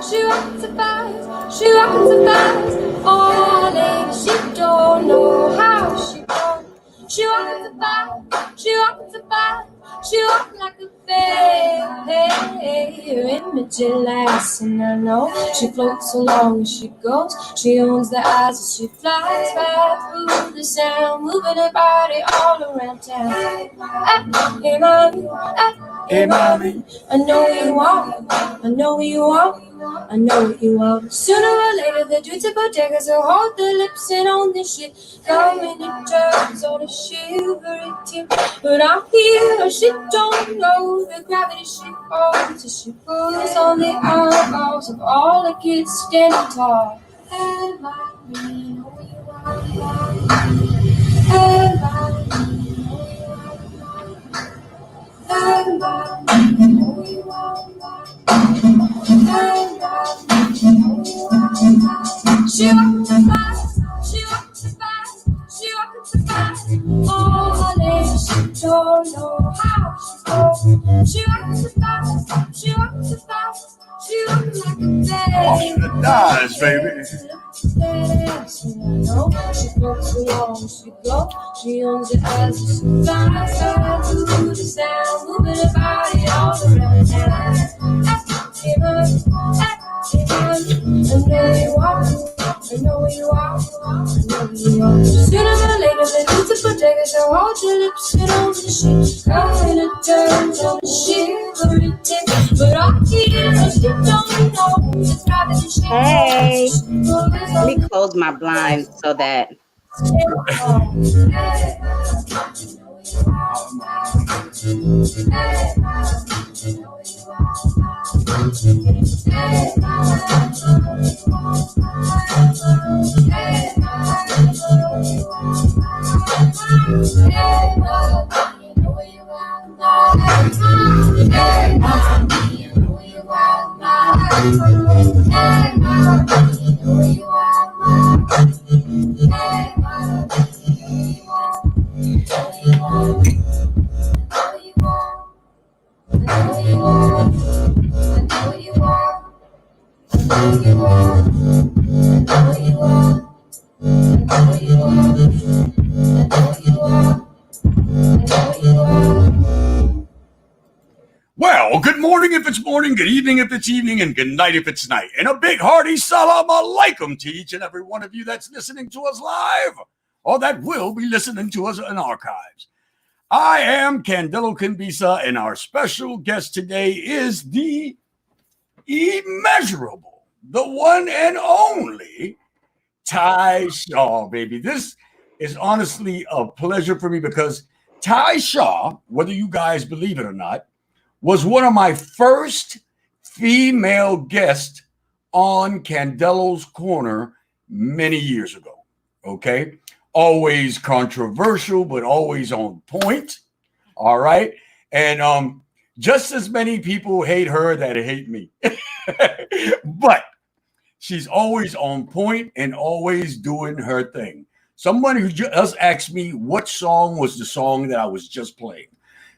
She walks too fast, she walks too fast. Oh, lady, she don't know how she goes. She walks too fast, she walks too fast. She walks like a fairy, image lasts, and I know she floats along as she goes. She owns the eyes as she flies right through the sound, moving her body all around town. Hey, mommy, hey, mommy, I know you want, I know you want. I know what you want. Sooner or later, the duty bodegas will hold the lips and own this shit. Coming in turns on a shivery tip. But I'm here, she don't know the gravity she holds as she pulls on the eyeballs of all the kids standing tall. Hey, mommy, know you are. Hey, mommy, know you are. Hey, mommy, know you are. She walks too fast, she walks too fast, she walks too fast. Oh, honey, she don't know how she goes. She walks too fast, she walks too fast, she walks like a baby. Nice, baby. She floats along, she goes, she owns it as she flies right through the sound, moving her body all around town. Hey, honey, hey, honey, I know you are, I know you are, I know you are. Sooner or later, the beautiful dagger shall hold your lips and on the shit. Coming to turns on the shivery tip, but I can't, she don't know the gravity she Hey, let me close my blinds so that. Well, good morning if it's morning, good evening if it's evening, and good night if it's night. And a big hearty salam alaikum to each and every one of you that's listening to us live or that will be listening to us in archives. I am Candelo Kimbisa, and our special guest today is the immeasurable, the one and only Ty Shaw, baby. This is honestly a pleasure for me because Ty Shaw, whether you guys believe it or not, was one of my first female guests on Candelo's Corner many years ago. Okay. Always controversial, but always on point. All right. And just as many people hate her that hate me. But she's always on point and always doing her thing. Someone who just asked me what song was the song that I was just playing.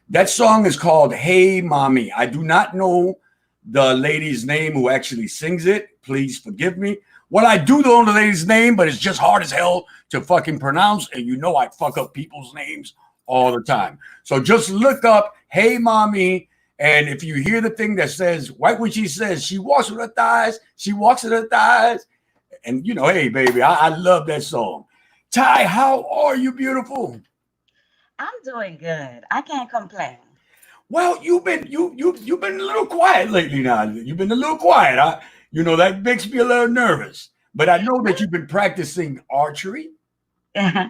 That song is called Hey Mommy. I do not know the lady's name who actually sings it. Please forgive me. Well, I do know the lady's name, but it's just hard as hell to fucking pronounce. And you know I fuck up people's names all the time. So just look up Hey Mommy. And if you hear the thing that says, right when she says, she walks with her thighs, she walks with her thighs. And you know, hey, baby, I love that song. Ty, how are you, beautiful? I'm doing good. I can't complain. Well, you've been a little quiet lately now. You've been a little quiet. That makes me a little nervous. But I know that you've been practicing archery. Uh-huh.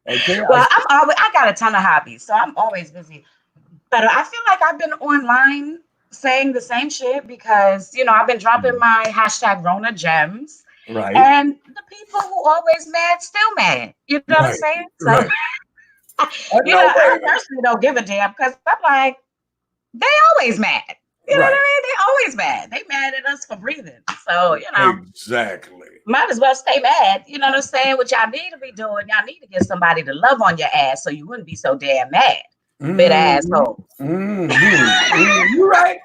Okay. Well, I got a ton of hobbies, so I'm always busy. But I feel like I've been online saying the same shit because, I've been dropping my hashtag Rona Gems. Right. And the people who always mad, still mad. You know what I'm saying? So, right. I personally don't give a damn because I'm like, they always mad. You know what I mean? They always mad. They mad at us for breathing. So, Exactly. Might as well stay mad. You know what I'm saying? What y'all need to be doing, y'all need to get somebody to love on your ass so you wouldn't be so damn mad. Bit asshole. You're right.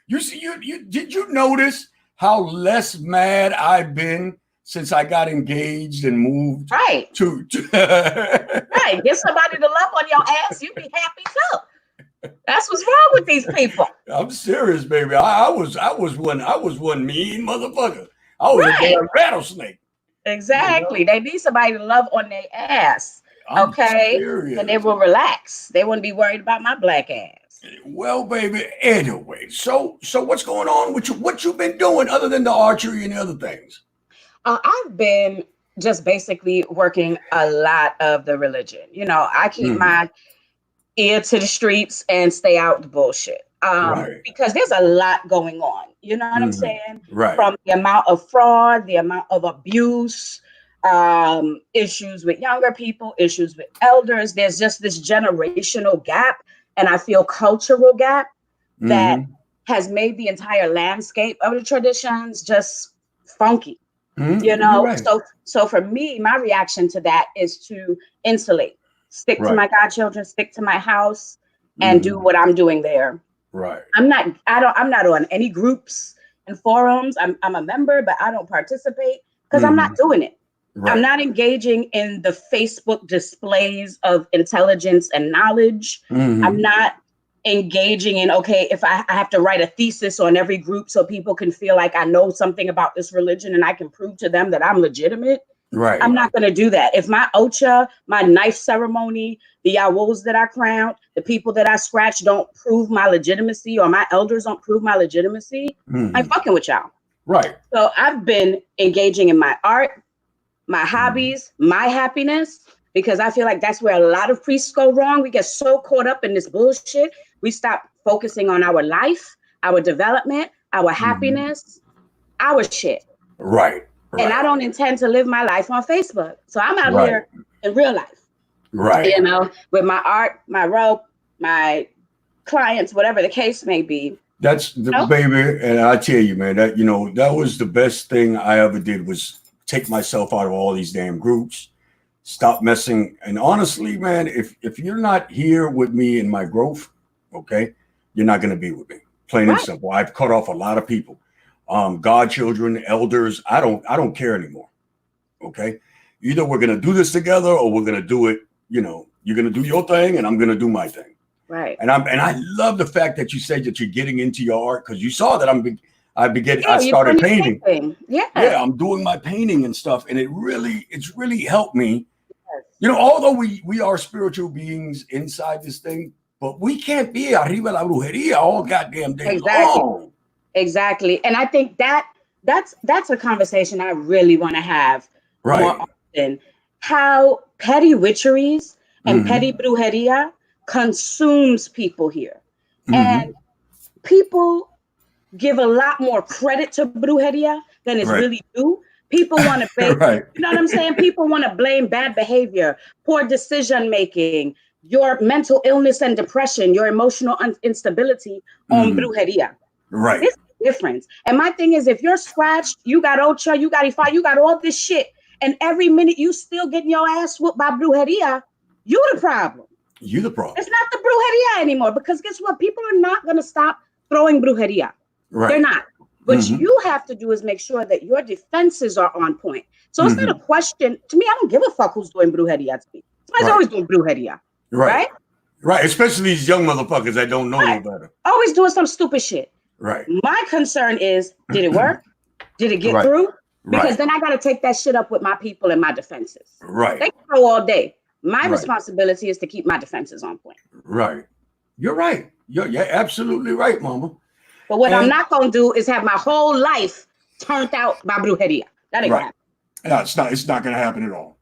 You see, you did you notice how less mad I've been since I got engaged and moved Right. to Right. Get somebody to love on your ass, you'd be happy too. That's what's wrong with these people. I'm serious, baby. I was one mean motherfucker. I was a Right. damn rattlesnake. Exactly. They need somebody to love on their ass. I'm Okay. serious. And they will relax. They wouldn't be worried about my black ass. Well, baby, anyway, so what's going on with you? What you been doing other than the archery and the other things? I've been just basically working a lot of the religion. You know, I keep my ear to the streets and stay out the bullshit. Right. Because there's a lot going on. You know what I'm saying? Right. From the amount of fraud, the amount of abuse, issues with younger people, issues with elders. There's just this generational gap, and I feel cultural gap that has made the entire landscape of the traditions just funky. You know, Right. so for me, my reaction to that is to insulate, stick to my godchildren, stick to my house, and do what I'm doing there. Right. I'm not on any groups and forums. I'm a member, but I don't participate because I'm not doing it. Right. I'm not engaging in the Facebook displays of intelligence and knowledge. I'm not engaging in, okay, if I have to write a thesis on every group so people can feel like I know something about this religion and I can prove to them that I'm legitimate. Right. I'm not going to do that. If my Ocha, my knife ceremony, the Yawos that I crowned, the people that I scratched don't prove my legitimacy, or my elders don't prove my legitimacy, I'm fucking with y'all. Right. So I've been engaging in my art, my hobbies, my happiness, because I feel like that's where a lot of priests go wrong. We get so caught up in this bullshit. We stop focusing on our life, our development, our happiness, our shit. Right. And I don't intend to live my life on Facebook. So I'm out here in real life. Right. You know, with my art, my rope, my clients, whatever the case may be. That's the baby. And I tell you, man, that, you know, that was the best thing I ever did, was take myself out of all these damn groups, stop messing. And honestly, man, if you're not here with me in my growth, okay, you're not going to be with me. Plain and simple. I've cut off a lot of people. Godchildren, elders, I don't care anymore. Okay. Either we're going to do this together, or we're going to do it, you know, you're going to do your thing and I'm going to do my thing. Right. And I love the fact that you said that you're getting into your art, because you saw that I started painting. Yeah. Yeah. I'm doing my painting and stuff. And it's really helped me. Yes. You know, although we are spiritual beings inside this thing, but we can't be arriba la brujeria all goddamn day long. Exactly. And I think that's a conversation I really want to have more often. How petty witcheries and petty brujeria consumes people here. And people give a lot more credit to brujeria than it's really due. People want to blame, you know what I'm saying? People want to blame bad behavior, poor decision making, your mental illness and depression, your emotional instability on brujeria. Right. This is the difference. And my thing is, if you're scratched, you got Ocha, you got Ifa, you got all this shit, and every minute you still getting your ass whooped by brujeria, you the problem. You the problem. It's not the brujeria anymore, because guess what? People are not going to stop throwing brujeria. Right. They're not. What you have to do is make sure that your defenses are on point. So it's not a question. To me, I don't give a fuck who's doing brujeria to me. Somebody's always doing brujeria. Right. Right. Especially these young motherfuckers that don't know no better. Always doing some stupid shit. Right. My concern is, did it work? Did it get through? Because then I got to take that shit up with my people and my defenses. Right. They can throw all day. My responsibility is to keep my defenses on point. Right. You're right. You're absolutely right, mama. But what I'm not going to do is have my whole life turned out by brujeria. That ain't going to happen. No, it's not going to happen at all.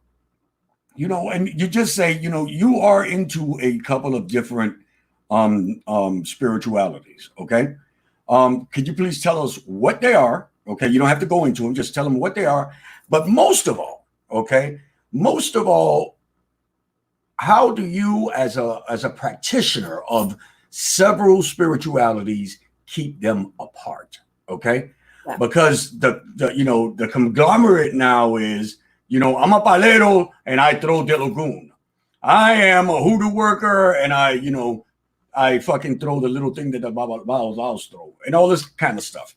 You know, and you just say, you know, you are into a couple of different spiritualities. Okay. Could you please tell us what they are? Okay. You don't have to go into them. Just tell them what they are. But most of all, how do you, as a practitioner of several spiritualities, keep them apart? Okay. Yeah. Because the conglomerate now is, you know, I'm a palero and I throw de lagoon. I am a hoodoo worker and I I fucking throw the little thing that the Baba's throw, and all this kind of stuff.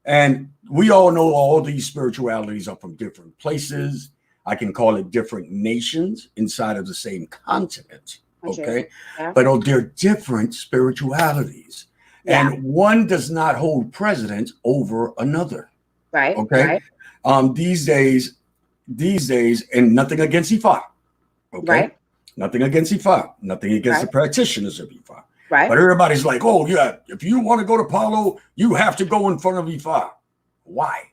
And we all know all these spiritualities are from different places. I can call it different nations inside of the same continent. Okay. Yeah. But they're different spiritualities. Yeah. And one does not hold precedence over another. Right. Okay. Right. These days, and nothing against Ifa. Okay. Right. Nothing against Ifa. Nothing against the practitioners of Ifa. Right. But everybody's like, oh, yeah, if you want to go to Palo, you have to go in front of Ifa. Why?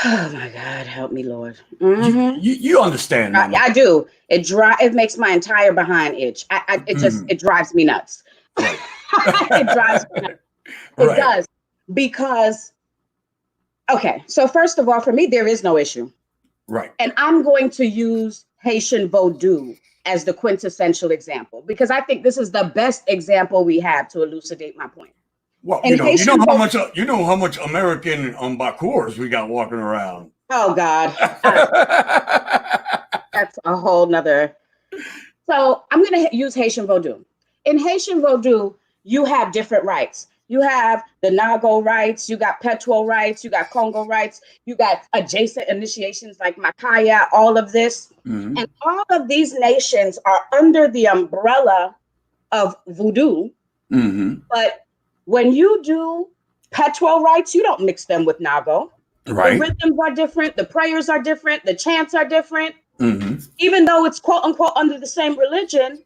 Oh my God, help me, Lord. Mm-hmm. You understand, Mama. I do. It makes my entire behind itch. It drives me nuts. Right. It drives me nuts. It does. Because, okay, so first of all, for me, there is no issue. Right. And I'm going to use Haitian Vodou as the quintessential example, because I think this is the best example we have to elucidate my point. Well, you know how much American bakurs we got walking around. Oh God, that's a whole nother. So I'm going to use Haitian Vodou. In Haitian Vodou, you have different rites. You have the Nago rites, you got Petuo rites, you got Congo rites, you got adjacent initiations like Makaya, all of this. Mm-hmm. And all of these nations are under the umbrella of voodoo. Mm-hmm. But when you do Petuo rites, you don't mix them with Nago. Right. The rhythms are different, the prayers are different, the chants are different. Mm-hmm. Even though it's quote unquote under the same religion,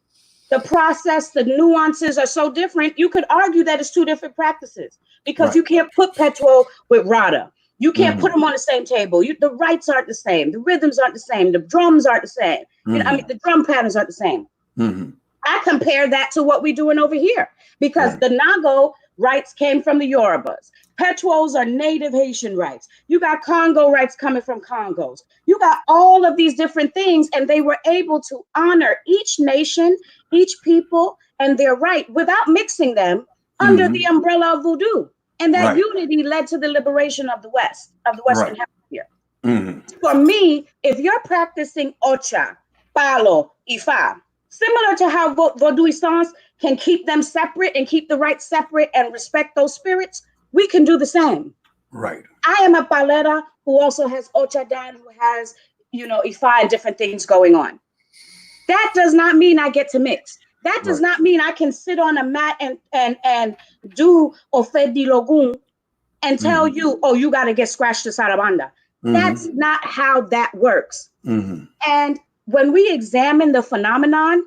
the process, the nuances are so different. You could argue that it's two different practices because you can't put Petuo with Rada. You can't put them on the same table. The rites aren't the same. The rhythms aren't the same. The drums aren't the same. Mm-hmm. The drum patterns aren't the same. Mm-hmm. I compare that to what we're doing over here because the Nago rites came from the Yorubas. Petuos are native Haitian rites. You got Congo rites coming from Congos. You got all of these different things, and they were able to honor each nation, each people, and their right without mixing them under the umbrella of voodoo. And that unity led to the liberation of the West, of the Western Hemisphere. Mm-hmm. For me, if you're practicing Ocha, Palo, Ifa, similar to how Vodouissants can keep them separate and keep the rites separate and respect those spirits, we can do the same. Right. I am a Paleta who also has Ochadan, who has, Ifa and different things going on. That does not mean I get to mix. That does not mean I can sit on a mat and do Ofe di Logun and tell you, oh, you got to get scratched to Sarabanda. Mm-hmm. That's not how that works. Mm-hmm. And when we examine the phenomenon,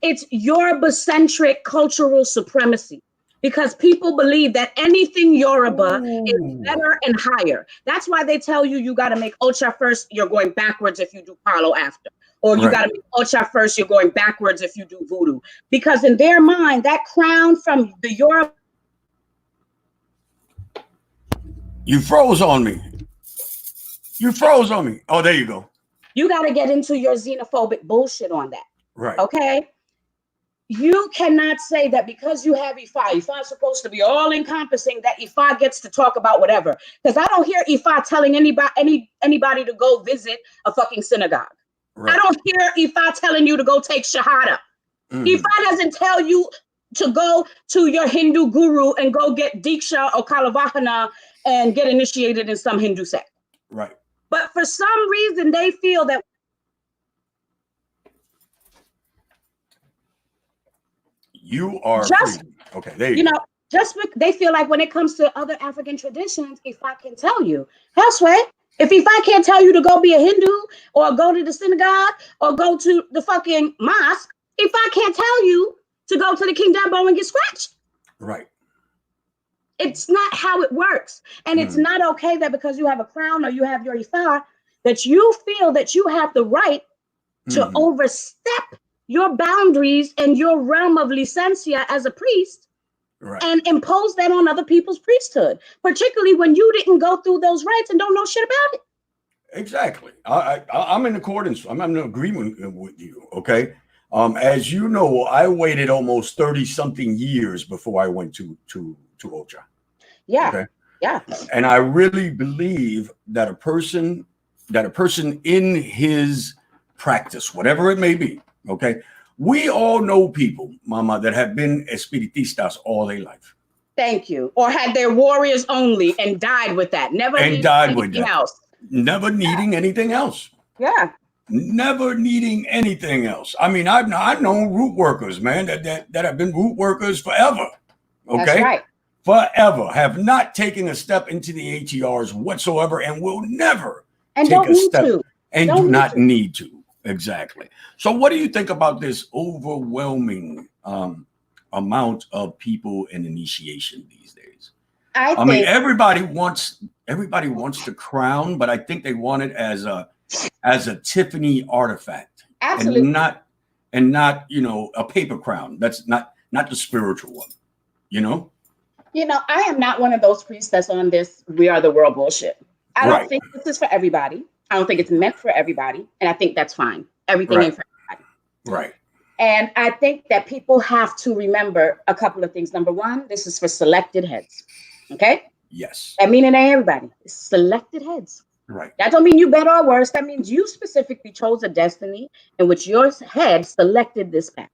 it's Yoruba-centric cultural supremacy because people believe that anything Yoruba is better and higher. That's why they tell you got to make Ocha first, you're going backwards if you do Palo after. Or you got to make Ocha first, you're going backwards if you do voodoo. Because in their mind, that crown from the Yoruba... You froze on me. Oh, there you go. You got to get into your xenophobic bullshit on that. Right. Okay? You cannot say that because you have Ifa is supposed to be all encompassing, that Ifa gets to talk about whatever. Because I don't hear Ifa telling anybody to go visit a fucking synagogue. Right. I don't hear Ifa telling you to go take Shahada. Mm-hmm. Ifa doesn't tell you to go to your Hindu guru and go get Diksha or Kalavahana and get initiated in some Hindu sect. Right. But for some reason, they feel that you are free. Okay, there you go. They feel like when it comes to other African traditions, if I can tell you, elsewhere, if I can't tell you to go be a Hindu or go to the synagogue or go to the fucking mosque, if I can't tell you to go to the King Dabo and get scratched. Right. It's not how it works. And it's not okay that because you have a crown or you have your Ifa, that you feel that you have the right to overstep your boundaries and your realm of licencia as a priest and impose that on other people's priesthood, particularly when you didn't go through those rites and don't know shit about it. Exactly. I'm in accordance. I'm in agreement with you. Okay. As you know, I waited almost 30 something years before I went to Ocha. Yeah. Okay? Yeah. And I really believe that a person in his practice, whatever it may be, okay, We all know people, Mama, that have been espiritistas all their life. Thank you. Or had their warriors only and died with that. Never needing anything else. Never needing anything else. Yeah. Never needing anything else. I mean, I've known root workers, man, that have been root workers forever. Okay. That's right. Forever. Have not taken a step into the ATRs whatsoever and will never and take a step to. and do not need to. Exactly. So what do you think about this overwhelming amount of people in initiation these days? I mean, everybody wants the crown, but I think they want it as a Tiffany artifact. Absolutely. And not, you know, a paper crown. That's not the spiritual one, you know? You know, I am not one of those priests that's on this we are the world bullshit. I don't think this is for everybody. I don't think it's meant for everybody. And I think that's fine. Everything ain't for everybody. Right. And I think that people have to remember a couple of things. Number one, this is for selected heads. Okay? Yes. That means it ain't everybody. It's selected heads. Right. That don't mean you better or worse. That means you specifically chose a destiny in which your head selected this path.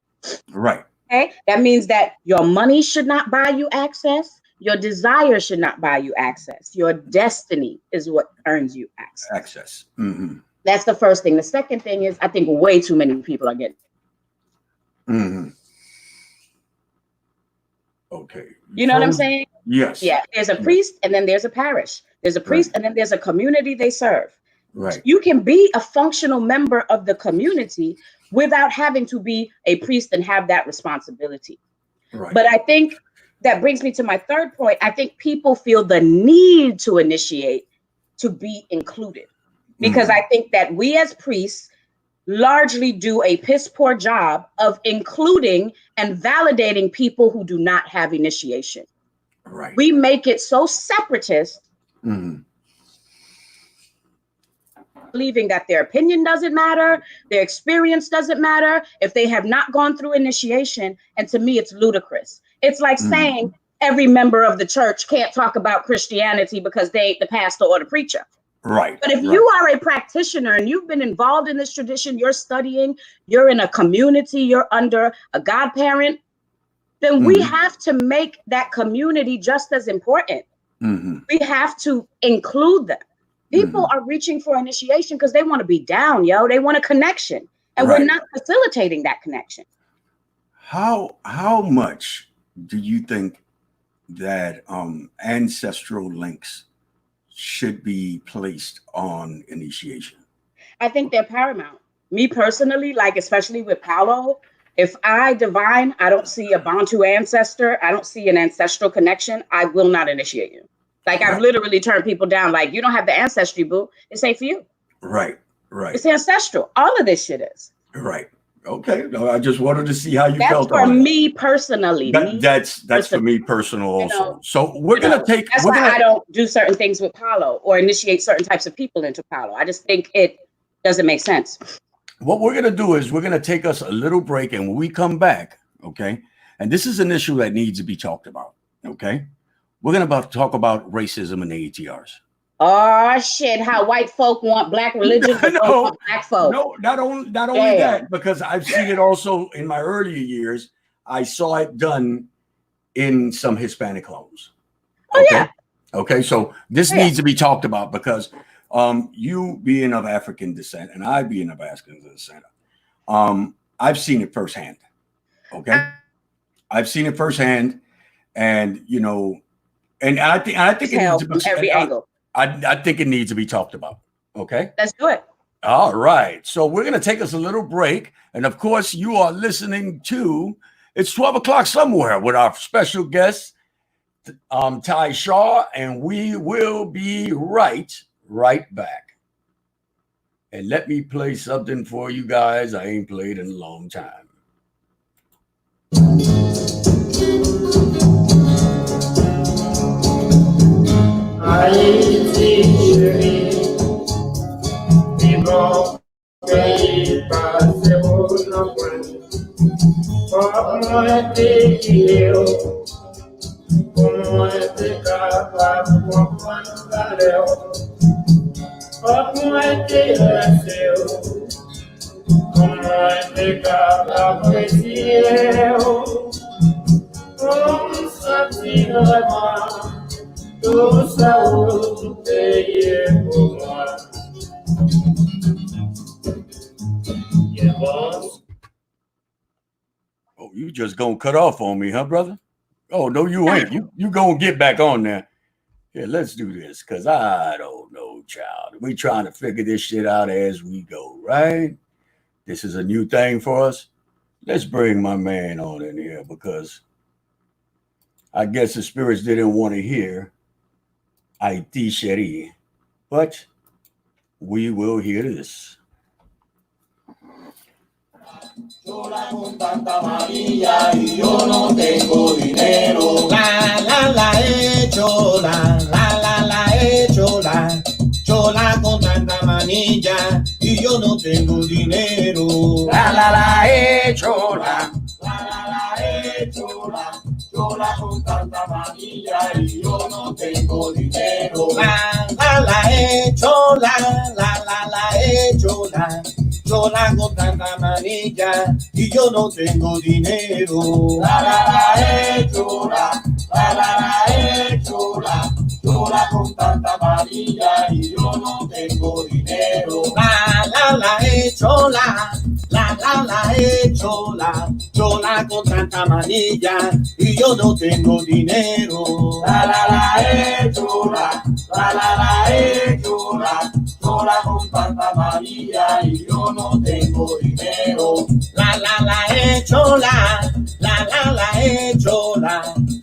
Right. Okay? That means that your money should not buy you access. Your desire should not buy you access. Your destiny is what earns you access. Mm-hmm. That's the first thing. The second thing is I think way too many people are getting. Mm-hmm. Okay. You know what I'm saying? Yes. Yeah. There's a priest and then there's a parish. There's a priest and then there's a community they serve. Right. You can be a functional member of the community without having to be a priest and have that responsibility. Right. But I think that brings me to my third point. I think people feel the need to initiate to be included because I think that we as priests largely do a piss poor job of including and validating people who do not have initiation. Right. We make it so separatist, believing that their opinion doesn't matter, their experience doesn't matter if they have not gone through initiation. And to me, it's ludicrous. It's like saying every member of the church can't talk about Christianity because they ain't the pastor or the preacher. Right. But if you are a practitioner and you've been involved in this tradition, you're studying, you're in a community, you're under a godparent, then we have to make that community just as important. We have to include them. People are reaching for initiation because they want to be down, yo. They want a connection. And we're not facilitating that connection. How much do you think that ancestral links should be placed on initiation? I think they're paramount. Me personally, like especially with Paulo, if I divine, I don't see a Bantu ancestor, I don't see an ancestral connection, I will not initiate you. Like I've literally turned people down, like you don't have the ancestry, boo. This ain't for you. Right. It's ancestral. All of this shit is. Right. Okay. No, I just wanted to see how you felt. That's for me personally. That's for me personal also. You know, so we're gonna take. That's why I don't do certain things with Paulo or initiate certain types of people into Paulo. I just think it doesn't make sense. What we're gonna do is we're gonna take us a little break, and when we come back, okay, and this is an issue that needs to be talked about. Okay, we're gonna talk about racism in the ATRs. Oh shit! How white folk want black religion, no, black folk. No, not only that, because I've seen it also in my earlier years. I saw it done in some Hispanic homes. Oh yeah. Okay, so this needs to be talked about because you being of African descent and I being of African descent, I've seen it firsthand. Okay, I've seen it firsthand, and you know, and I think it needs to be every angle. I think it needs to be talked about. Okay. Let's do it. All right. So we're going to take us a little break. And of course, you are listening to It's 12 O'Clock Somewhere with our special guest, Ty Shaw. And we will be right back. And let me play something for you guys I ain't played in a long time. como es de cada cielo, como satire la main, tout ça vous payez pour moi. Yeah, boss. Oh, you just gonna cut off on me, huh, brother? Oh, no, you ain't. You gonna get back on there. Yeah, let's do this, because I don't know, child. We trying to figure this shit out as we go, right? This is a new thing for us. Let's bring my man on in here, because I guess the spirits didn't want to hear Haiti Cherie, but we will hear this. Chola con tanta amarilla y yo no tengo dinero. La, chola, chola. Chola con tanta manilla y yo no tengo dinero. Chola. Chola. Chola con tanta manilla y yo no tengo dinero. Chola. Chola. Chola con tanta manilla y yo no tengo dinero. Chola. Chola. Chola con tanta manilla y yo no tengo dinero. Chola. Chola. Chola con tanta manilla y yo no tengo dinero. Chola. Chola. Chola con tanta manilla y yo no tengo dinero. Chola. Chola.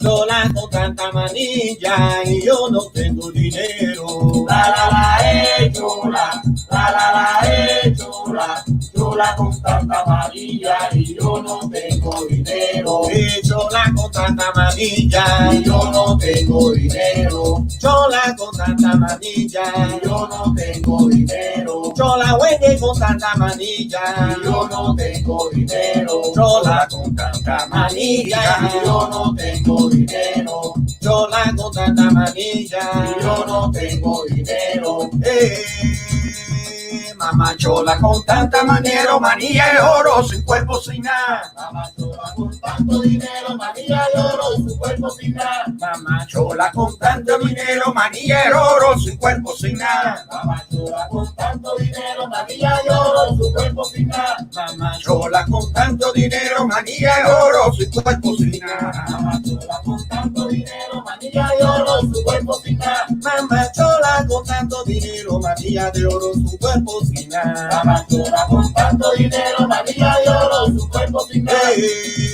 Chola con tanta manilla y yo no tengo dinero. Chola. Chola. Chola con tanta manilla y yo no tengo dinero. Chola con tanta manilla y yo no tengo dinero. Chola con tanta manilla y yo no tengo dinero. Chola huele con tanta manilla y yo no tengo dinero. Chola con tanta manilla y yo no tengo dinero. Chola con tanta manilla y yo no tengo dinero. Mamá chola con tanta manera, manilla y oro, sin cuerpo sin nada. Mamá chola con tanto dinero, manilla y oro, y su cuerpo sin nada. Mamá chola con tanto dinero, manilla y oro, sin cuerpo sin nada. Mamá chola con tanto dinero, manilla y oro, y su cuerpo sin nada. Mamá chola con tanto dinero, manilla y oro, sin cuerpo sin nada. Mamá chola con tanto dinero, manilla y oro, y su cuerpo sin nada. Mamá chola con tanto dinero, manilla de oro, su cuerpo sin nada. Mamá chola con tanto dinero, manilla y oro, su cuerpo sin nada.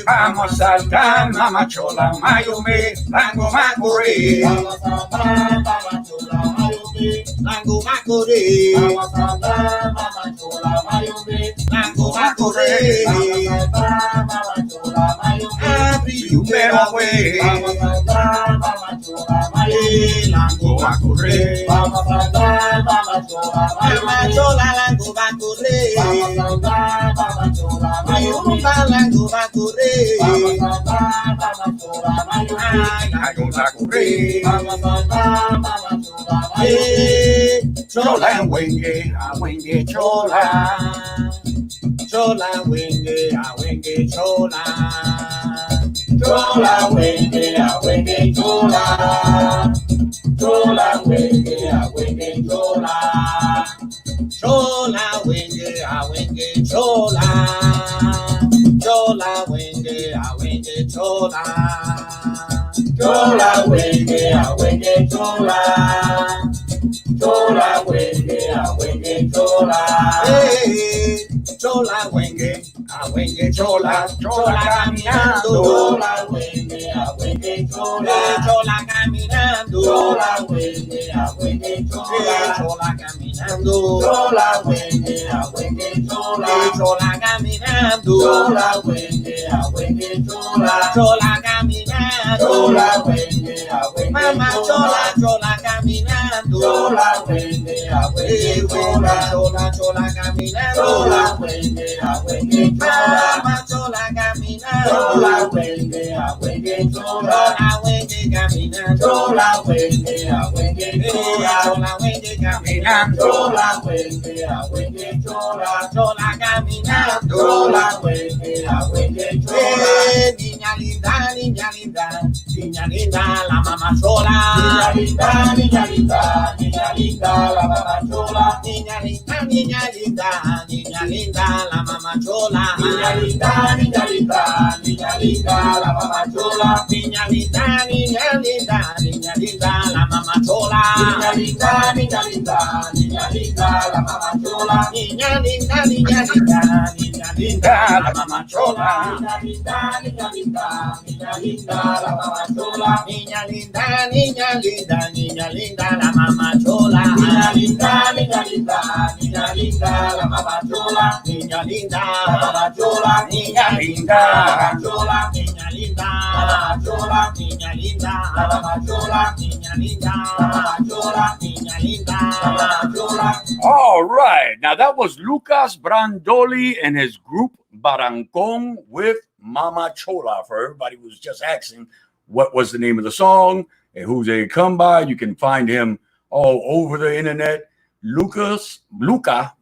Vamos a saltar, mamá chola, mayome, lango macuré. Vamos a saltar, mamá chola, mayome, lango macuré. Vamos a saltar, mamá chola, mayome, lango macuré. Vamos a saltar, mamá chola, mayome, abrí un güey. Vamos a saltar, mamá chola, mayome, lango macuré. Vamos a saltar, mamá chola, mayome, chola, lango macuré. Vamos a saltar, mamá chola, mayome, lango macuré. Vamos a saltar, mamá chola, mayome, lango macuré. Vamos a saltar, mamá chola, mayome, chola wenge, chola. Chola wenge, chola. Chola wenge, chola. Chola wenge, chola. Chola wenge, chola. Chola wenge, chola. Chola wenge, chola. Chola wenge, chola. Hey, chola wenge, chola. Chola caminando. Chola wenge, chola. Chola caminando. Chola wenge, chola. Chola caminando. Chola wenge, chola. Chola caminando. Chola wenge, chola. Chola caminando. Chola wenge, mamá chola caminando. Chola wenge, chola. Chola caminando. Chola wenge, mamá chola caminando. Chola wenge, chola. Chola wenge, caminando, chola, wenge, chola, chola, wenge, caminando, chola, wenge, chola, chola, caminando, chola, wenge, chola. Niña linda, niña linda, niña linda, la mamá chola. Niña linda, niña linda, niña linda, la mamá chola. Niña linda, niña linda, niña linda, la mamá chola. Niña linda, niña linda, niña linda, la mamá chola. Niña linda, niña linda, niña linda, la mamá chola. Niña linda, niña linda, niña linda, la mamá chola. Niña linda, niña linda, niña linda, la mamá chola. Niña linda, niña linda, niña linda, la mamá chola. Niña linda, niña linda, niña linda, la mamá chola. Niña linda, niña linda, niña linda, la mamá chola. Niña linda, la mamá chola. Niña linda, la chola. Niña linda, la chola. Niña linda, la chola. Niña linda, la chola. Niña linda, la chola. All right. Now that was Lucas Brandoli and his group Barancon with Mama Chola. For everybody who was just asking what was the name of the song and who they come by, you can find him all over the internet. Luca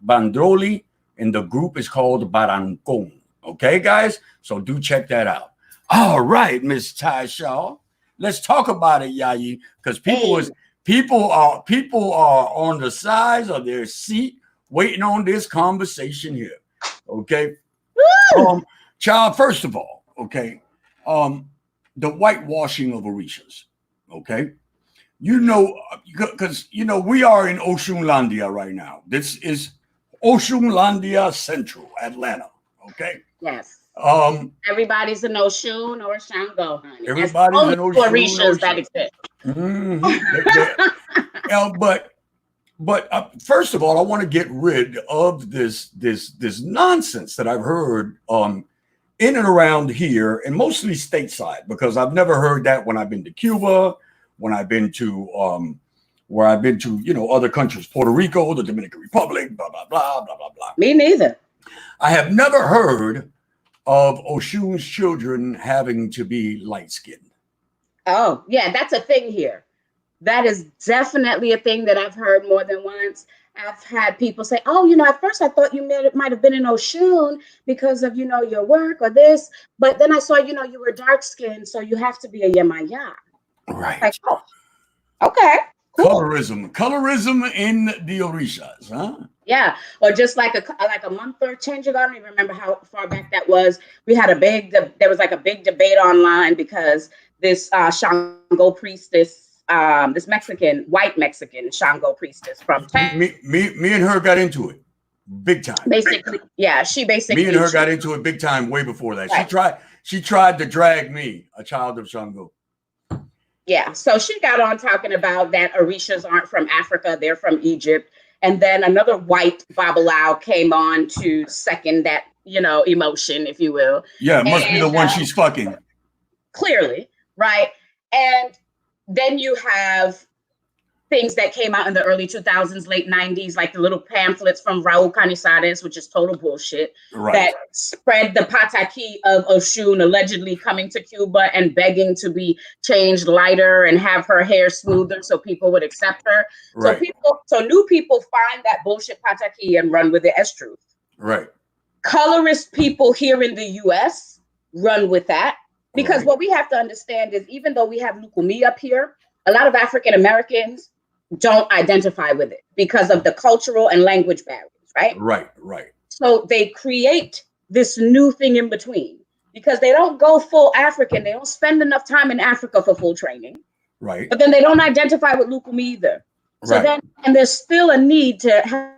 Bandroli, and the group is called Barancon. Okay, guys? So do check that out. All right, Miss Ty Shaw. Let's talk about it, Yayi, because people are on the sides of their seat waiting on this conversation here. Okay. Child, first of all, okay, the whitewashing of Orishas. Okay. You know, because we are in Oshunlandia right now. This is Oshunlandia Central, Atlanta. Okay. Yes. Everybody's an Oshun or Shango, honey. Everybody's an Oshun. Orishas that exist. But first of all, I want to get rid of this nonsense that I've heard in and around here, and mostly stateside, because I've never heard that when I've been to Cuba, when I've been to other countries, Puerto Rico, the Dominican Republic, blah blah blah blah blah blah. Me neither. I have never heard of Oshun's children having to be light-skinned. Oh, yeah, that's a thing here. That is definitely a thing that I've heard more than once. I've had people say, oh, at first I thought you might have been an Oshun because of, your work or this. But then I saw, you were dark-skinned, so you have to be a Yemaya. Right. Like, oh, okay. Cool. Colorism in the Orishas, huh? Yeah, or just like a month or change ago, I don't even remember how far back that was. We had there was like a big debate online because this Shango priestess, this white Mexican Shango priestess from me and her got into it big time. Basically, yeah, she me and her got into it big time way before that. Right. She tried to drag me, a child of Shango. Yeah, so she got on talking about that Orishas aren't from Africa, they're from Egypt. And then another white Babalawo came on to second that, emotion, if you will. Yeah, it must be the one she's fucking. Clearly, right? And then you have things that came out in the early 2000s, late 90s, like the little pamphlets from Raul Canizares, which is total bullshit, that spread the pataki of Oshun allegedly coming to Cuba and begging to be changed lighter and have her hair smoother so people would accept her. Right. So new people find that bullshit pataki and run with it as truth. Right. Colorist people here in the US run with that because what we have to understand is even though we have Lukumi up here, a lot of African Americans don't identify with it because of the cultural and language barriers, right? Right. So they create this new thing in between because they don't go full African. They don't spend enough time in Africa for full training. Right. But then they don't identify with Lukumi either. So then, and there's still a need to have.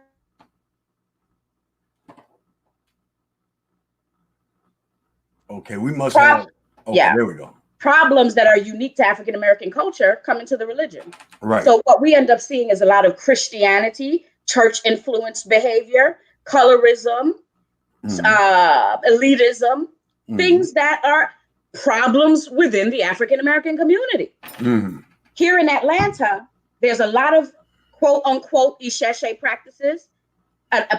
Okay, we must have. Okay, yeah. There we go. Problems that are unique to African American culture come into the religion. Right. So what we end up seeing is a lot of Christianity, church influenced behavior, colorism, elitism, things that are problems within the African American community. Here in Atlanta, there's a lot of quote unquote Isheshe practices,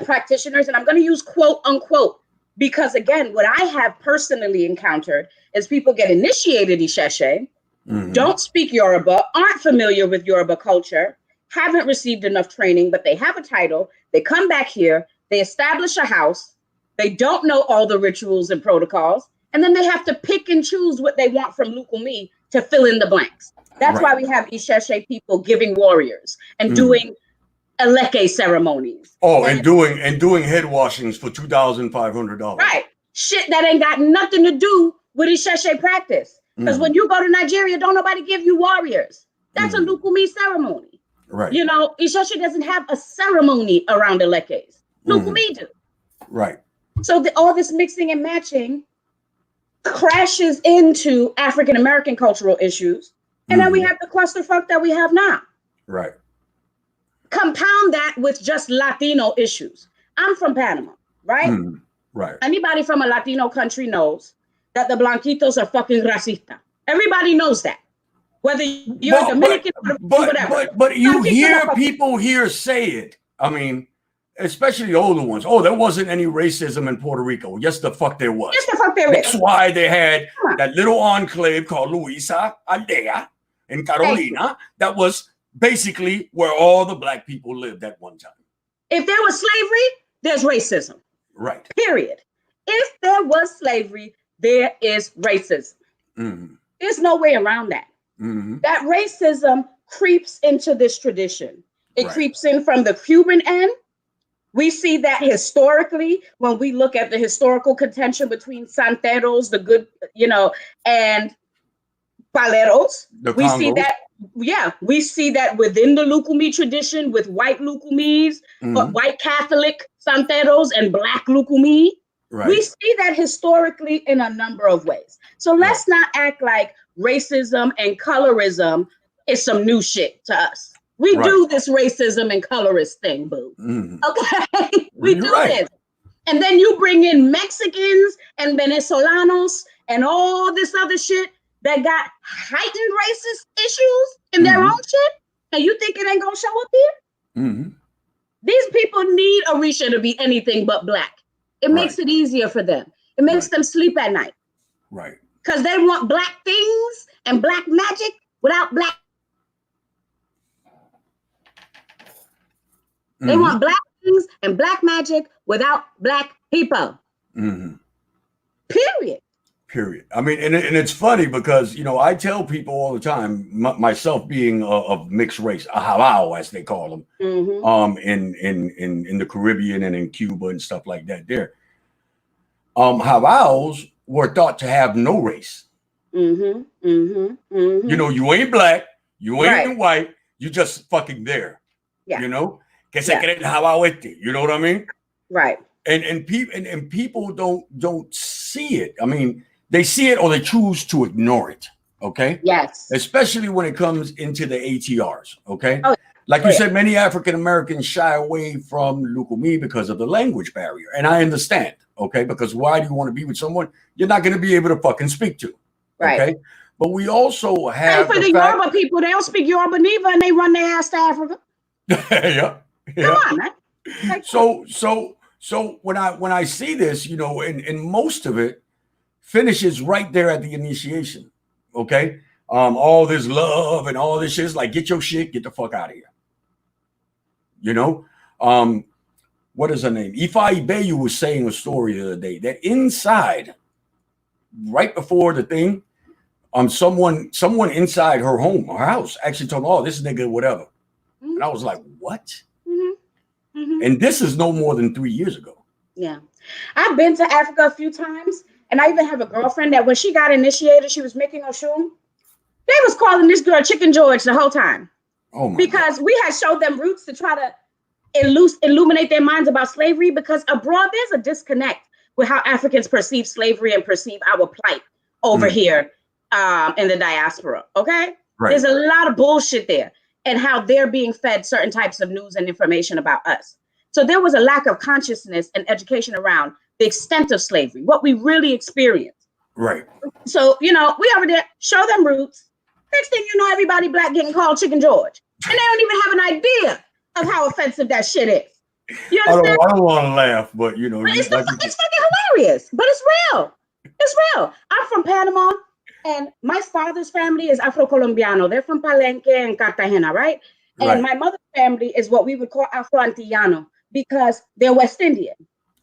practitioners, and I'm going to use quote unquote because again, what I have personally encountered is people get initiated Isheshe, don't speak Yoruba, aren't familiar with Yoruba culture, haven't received enough training, but they have a title. They come back here, they establish a house, they don't know all the rituals and protocols, and then they have to pick and choose what they want from Lukumi to fill in the blanks. That's why we have Isheshe people giving warriors and doing Eleke ceremonies. Oh, and doing head washings for $2,500. Right. Shit that ain't got nothing to do with Isheshe practice. Because when you go to Nigeria, don't nobody give you warriors. That's a Lukumi ceremony. Right. You know, Isheshe doesn't have a ceremony around Elekes. Lukumi do. Right. So all this mixing and matching crashes into African American cultural issues. And then we have the clusterfuck that we have now. Right. Compound that with just Latino issues. I'm from Panama, right? Right. Anybody from a Latino country knows that the Blanquitos are fucking racista. Everybody knows that. Whether you're Dominican or whatever. But you hear people here say it. I mean, especially the older ones. Oh, there wasn't any racism in Puerto Rico. Yes, the fuck there was. Yes, the fuck there is. That's why they had that little enclave called Luisa Aldea in Carolina. That was basically where all the black people lived at one time. If there was slavery, there's racism. Right. Period. If there was slavery, there is racism. There's no way around that. That racism creeps into this tradition. It creeps in from the Cuban end. We see that historically when we look at the historical contention between Santeros, the good, and Paleros. We see that, we see that within the Lukumi tradition with white Lukumis, white Catholic Santeros and black Lukumi. Right. We see that historically in a number of ways. So let's not act like racism and colorism is some new shit to us. We do this racism and colorist thing, boo. Okay? We do this. And then you bring in Mexicans and Venezolanos and all this other shit that got heightened racist issues in their own shit, and you think it ain't gonna show up here? These people need Orisha to be anything but black. It makes it easier for them. It makes them sleep at night. Right. Because they want black things and black magic without black. They want black things and black magic without black people. Period. Period. I mean, and it's funny because, I tell people all the time, myself being of mixed race, a halal, as they call them, in the Caribbean and in Cuba and stuff like that there. Halals were thought to have no race. You ain't black, you ain't white, you just fucking there. Que se creen halal este, you know what I mean? Right. And people don't see it. I mean, they see it or they choose to ignore it. Okay. Yes. Especially when it comes into the ATRs. Okay. Like you said, many African Americans shy away from Lukumi because of the language barrier. And I understand. Okay. Because why do you want to be with someone you're not going to be able to fucking speak to? Right. Okay. But we also have. And for the Yoruba people, they don't speak Yoruba neither, and they run their ass to Africa. Come on, man. Like, so when I see this, and most of it finishes right there at the initiation. Okay. All this love and all this shit is like, get your shit, get the fuck out of here. What is her name? Ifa Ibeyu was saying a story the other day that inside, right before the thing, someone inside her home, her house, actually told me, oh, this nigga, whatever. And I was like, what? And this is no more than 3 years ago. Yeah. I've been to Africa a few times, and I even have a girlfriend that when she got initiated, she was making Oshun. They was calling this girl Chicken George the whole time. Oh my because God. We had showed them roots to try to illuminate their minds about slavery, because abroad there's a disconnect with how Africans perceive slavery and perceive our plight over here in the diaspora. Okay. Right. There's a lot of bullshit there, and how they're being fed certain types of news and information about us. So there was a lack of consciousness and education around the extent of slavery, what we really experienced. Right. So, we over there, show them roots. Next thing you know, everybody black getting called Chicken George. And they don't even have an idea of how offensive that shit is. You understand? I don't want to laugh, but it's fucking hilarious. But it's real. It's real. I'm from Panama. And my father's family is Afro-Colombiano. They're from Palenque and Cartagena, right? And my mother's family is what we would call Afro-Antillano because they're West Indian.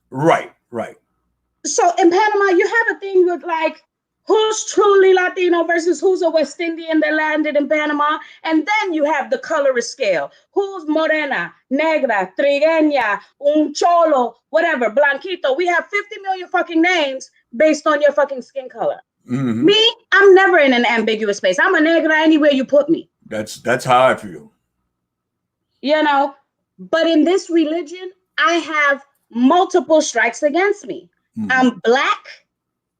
Right, right. So in Panama, you have a thing with like, who's truly Latino versus who's a West Indian that landed in Panama. And then you have the colorist scale. Who's morena, negra, trigueña, un cholo, whatever, blanquito. We have 50 million fucking names based on your fucking skin color. Mm-hmm. Me, I'm never in an ambiguous space. I'm a negra anywhere you put me. That's how I feel. You know, but in this religion, I have multiple strikes against me. Mm-hmm. I'm black,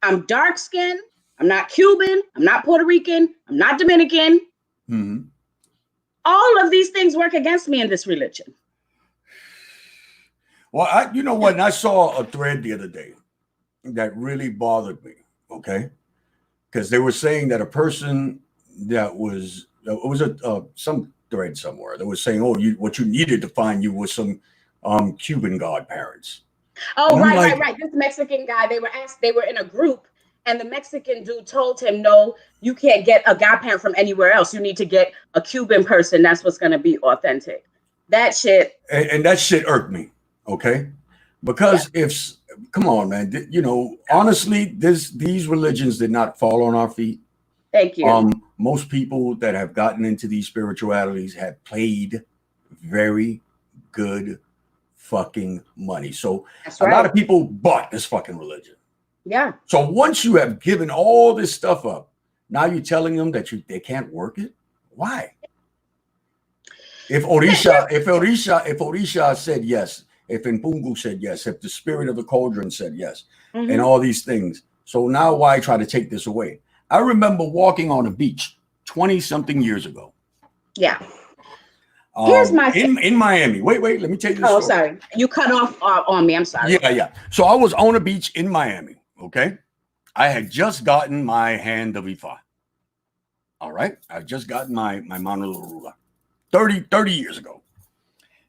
I'm dark skinned, I'm not Cuban, I'm not Puerto Rican, I'm not Dominican. Mm-hmm. All of these things work against me in this religion. Well, you know what? And I saw a thread the other day that really bothered me, okay? Because they were saying that a person that was, it was some thread somewhere that was saying, oh, what you needed to find you was some Cuban godparents. Oh, right. This Mexican guy, they were in a group, and the Mexican dude told him, no, you can't get a godparent from anywhere else. You need to get a Cuban person. That's what's going to be authentic. That shit. And that shit irked me, okay? Because come on, man. You know, honestly, these religions did not fall on our feet. Thank you. Most people that have gotten into these spiritualities have paid very good fucking money. So a lot of people bought this fucking religion. Yeah. So once you have given all this stuff up, now you're telling them that they can't work it? Why? If Orisha said yes, if Mpungu said yes, if the spirit of the cauldron said yes, and all these things. So now why try to take this away? I remember walking on a beach 20-something years ago. Yeah. Here's my in Miami. Wait, let me tell you this story. Sorry. You cut off on me. I'm sorry. Yeah. So I was on a beach in Miami, okay? I had just gotten my hand of Ifa. All right? I've just gotten my mano Lorula 30 years ago.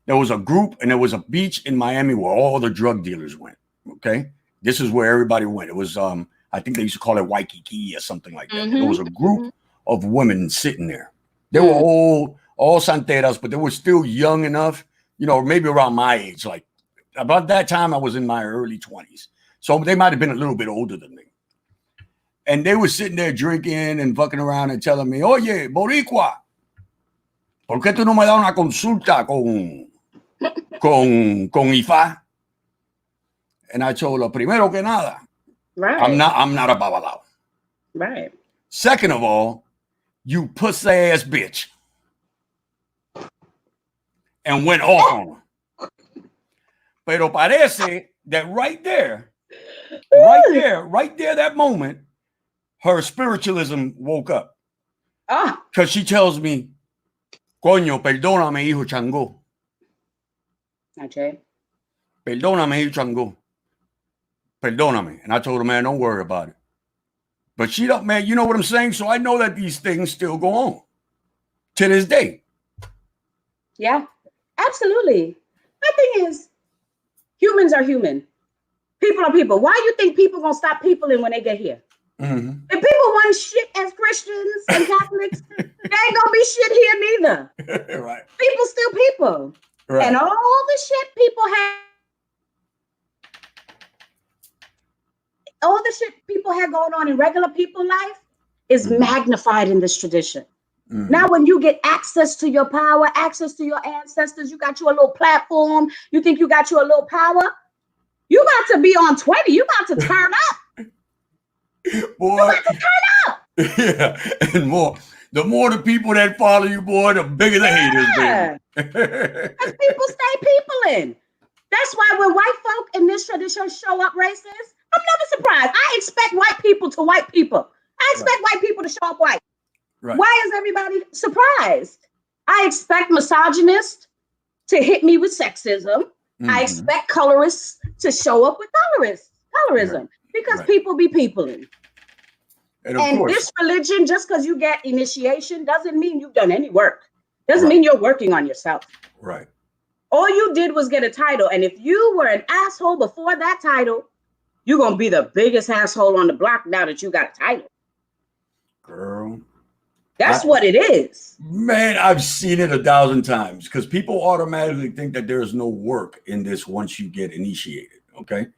There was a group and there was a beach in Miami where all the drug dealers went, okay? This is where everybody went. It was, I think they used to call it Waikiki or something like that. Mm-hmm. There was a group of women sitting there. They were all santeras, but they were still young enough, you know, maybe around my age. Like about that time, I was in my early 20s. So they might have been a little bit older than me. And they were sitting there drinking and fucking around and telling me, oye, Boricua, ¿por qué tú no me das una consulta con Ifa? And I told her, primero que nada, I'm not a babalao. Right. Second of all, you pussy ass bitch. And went off on her. Pero parece that right there, that moment, her spiritualism woke up. Because she tells me, coño, perdóname, hijo chango. Okay. Perdóname, hijo chango. Perdóname. And I told her, man, don't worry about it. But she don't, man, you know what I'm saying? So I know that these things still go on to this day. Yeah, absolutely. My thing is, humans are human. People are people. Why do you think people gonna stop peopling when they get here? Mm-hmm. If people want shit as Christians and Catholics, they ain't gonna be shit here neither. Right. People still people. Right. And all the shit people had going on in regular people life is magnified in this tradition. Mm-hmm. Now, when you get access to your power, access to your ancestors, you got you a little platform, you think you got you a little power, you about to be on 20, you about to turn up. Boy, you about to turn up. Yeah, and the more the people that follow you, boy, the bigger the haters, baby. Because people stay peopling. That's why when white folk in this tradition show up racist, I'm never surprised. I expect white people to white people. I expect white people to show up white. Right. Why is everybody surprised? I expect misogynists to hit me with sexism. Mm-hmm. I expect colorists to show up with colorism, because people be peopling. And this religion, just because you get initiation, doesn't mean you've done any work. Doesn't mean you're working on yourself. Right. All you did was get a title. And if you were an asshole before that title, you're going to be the biggest asshole on the block now that you got a title. Girl. That's what it is. Man, I've seen it 1,000 times because people automatically think that there's no work in this once you get initiated. Okay.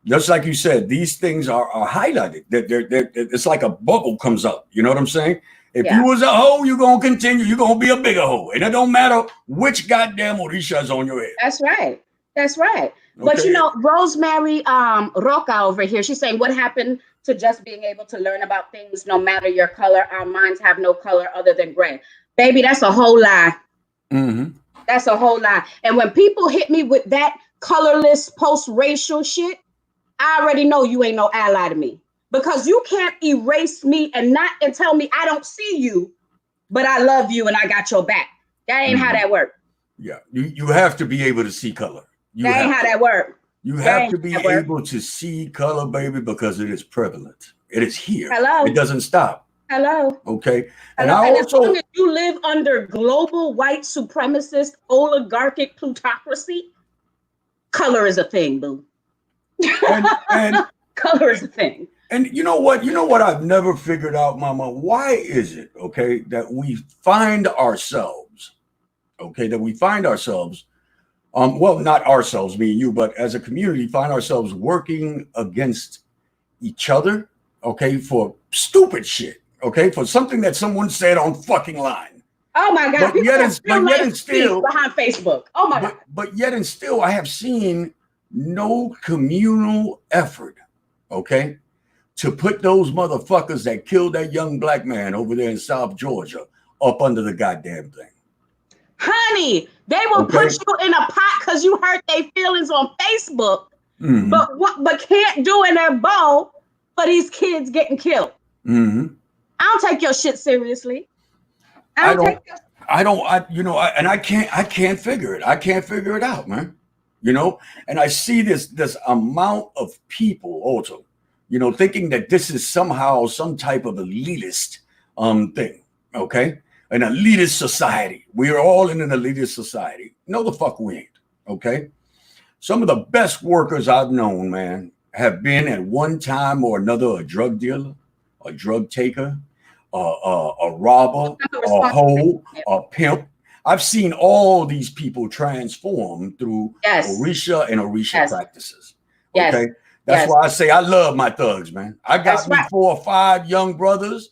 Just like you said, these things are highlighted. It's like a bubble comes up. You know what I'm saying? If you was a hoe, you're going to continue. You're going to be a bigger hoe. And it don't matter which goddamn Orisha is on your head. That's right. That's right. Okay. But, you know, Rosemary Roca over here, she's saying, what happened to just being able to learn about things no matter your color? Our minds have no color other than gray. Baby, that's a whole lie. Mm-hmm. That's a whole lie. And when people hit me with that colorless post-racial shit, I already know you ain't no ally to me. Because you can't erase me and tell me I don't see you, but I love you and I got your back. That ain't how that works. Yeah, you have to be able to see color. That ain't how that works. You have to be able to see color, baby, because it is prevalent. It is here. Hello. It doesn't stop. Hello. Okay. And as long as you live under global white supremacist oligarchic plutocracy, color is a thing, boo. And color is a thing. And you know what? I've never figured out, Mama. Why is it, okay, that we find ourselves, well, not ourselves, me and you, but as a community, find ourselves working against each other, okay, for stupid shit, okay, for something that someone said on fucking line. Oh my God! But yet and still behind Facebook. Oh my God! But yet and still, I have seen no communal effort, okay, to put those motherfuckers that killed that young black man over there in South Georgia up under the goddamn thing. Honey, they will put you in a pot because you hurt their feelings on Facebook, but can't do in their bowl for these kids getting killed. Mm-hmm. I don't take your shit seriously. I can't figure it. I can't figure it out, man. You know, and I see this amount of people also, you know, thinking that this is somehow some type of elitist thing, okay? An elitist society. We are all in an elitist society. No, the fuck we ain't, okay? Some of the best workers I've known, man, have been at one time or another a drug dealer, a drug taker, a robber, a hoe, a pimp. I've seen all these people transform through Orisha and Orisha practices. Okay. That's why I say I love my thugs, man. I got me 4 or 5 young brothers.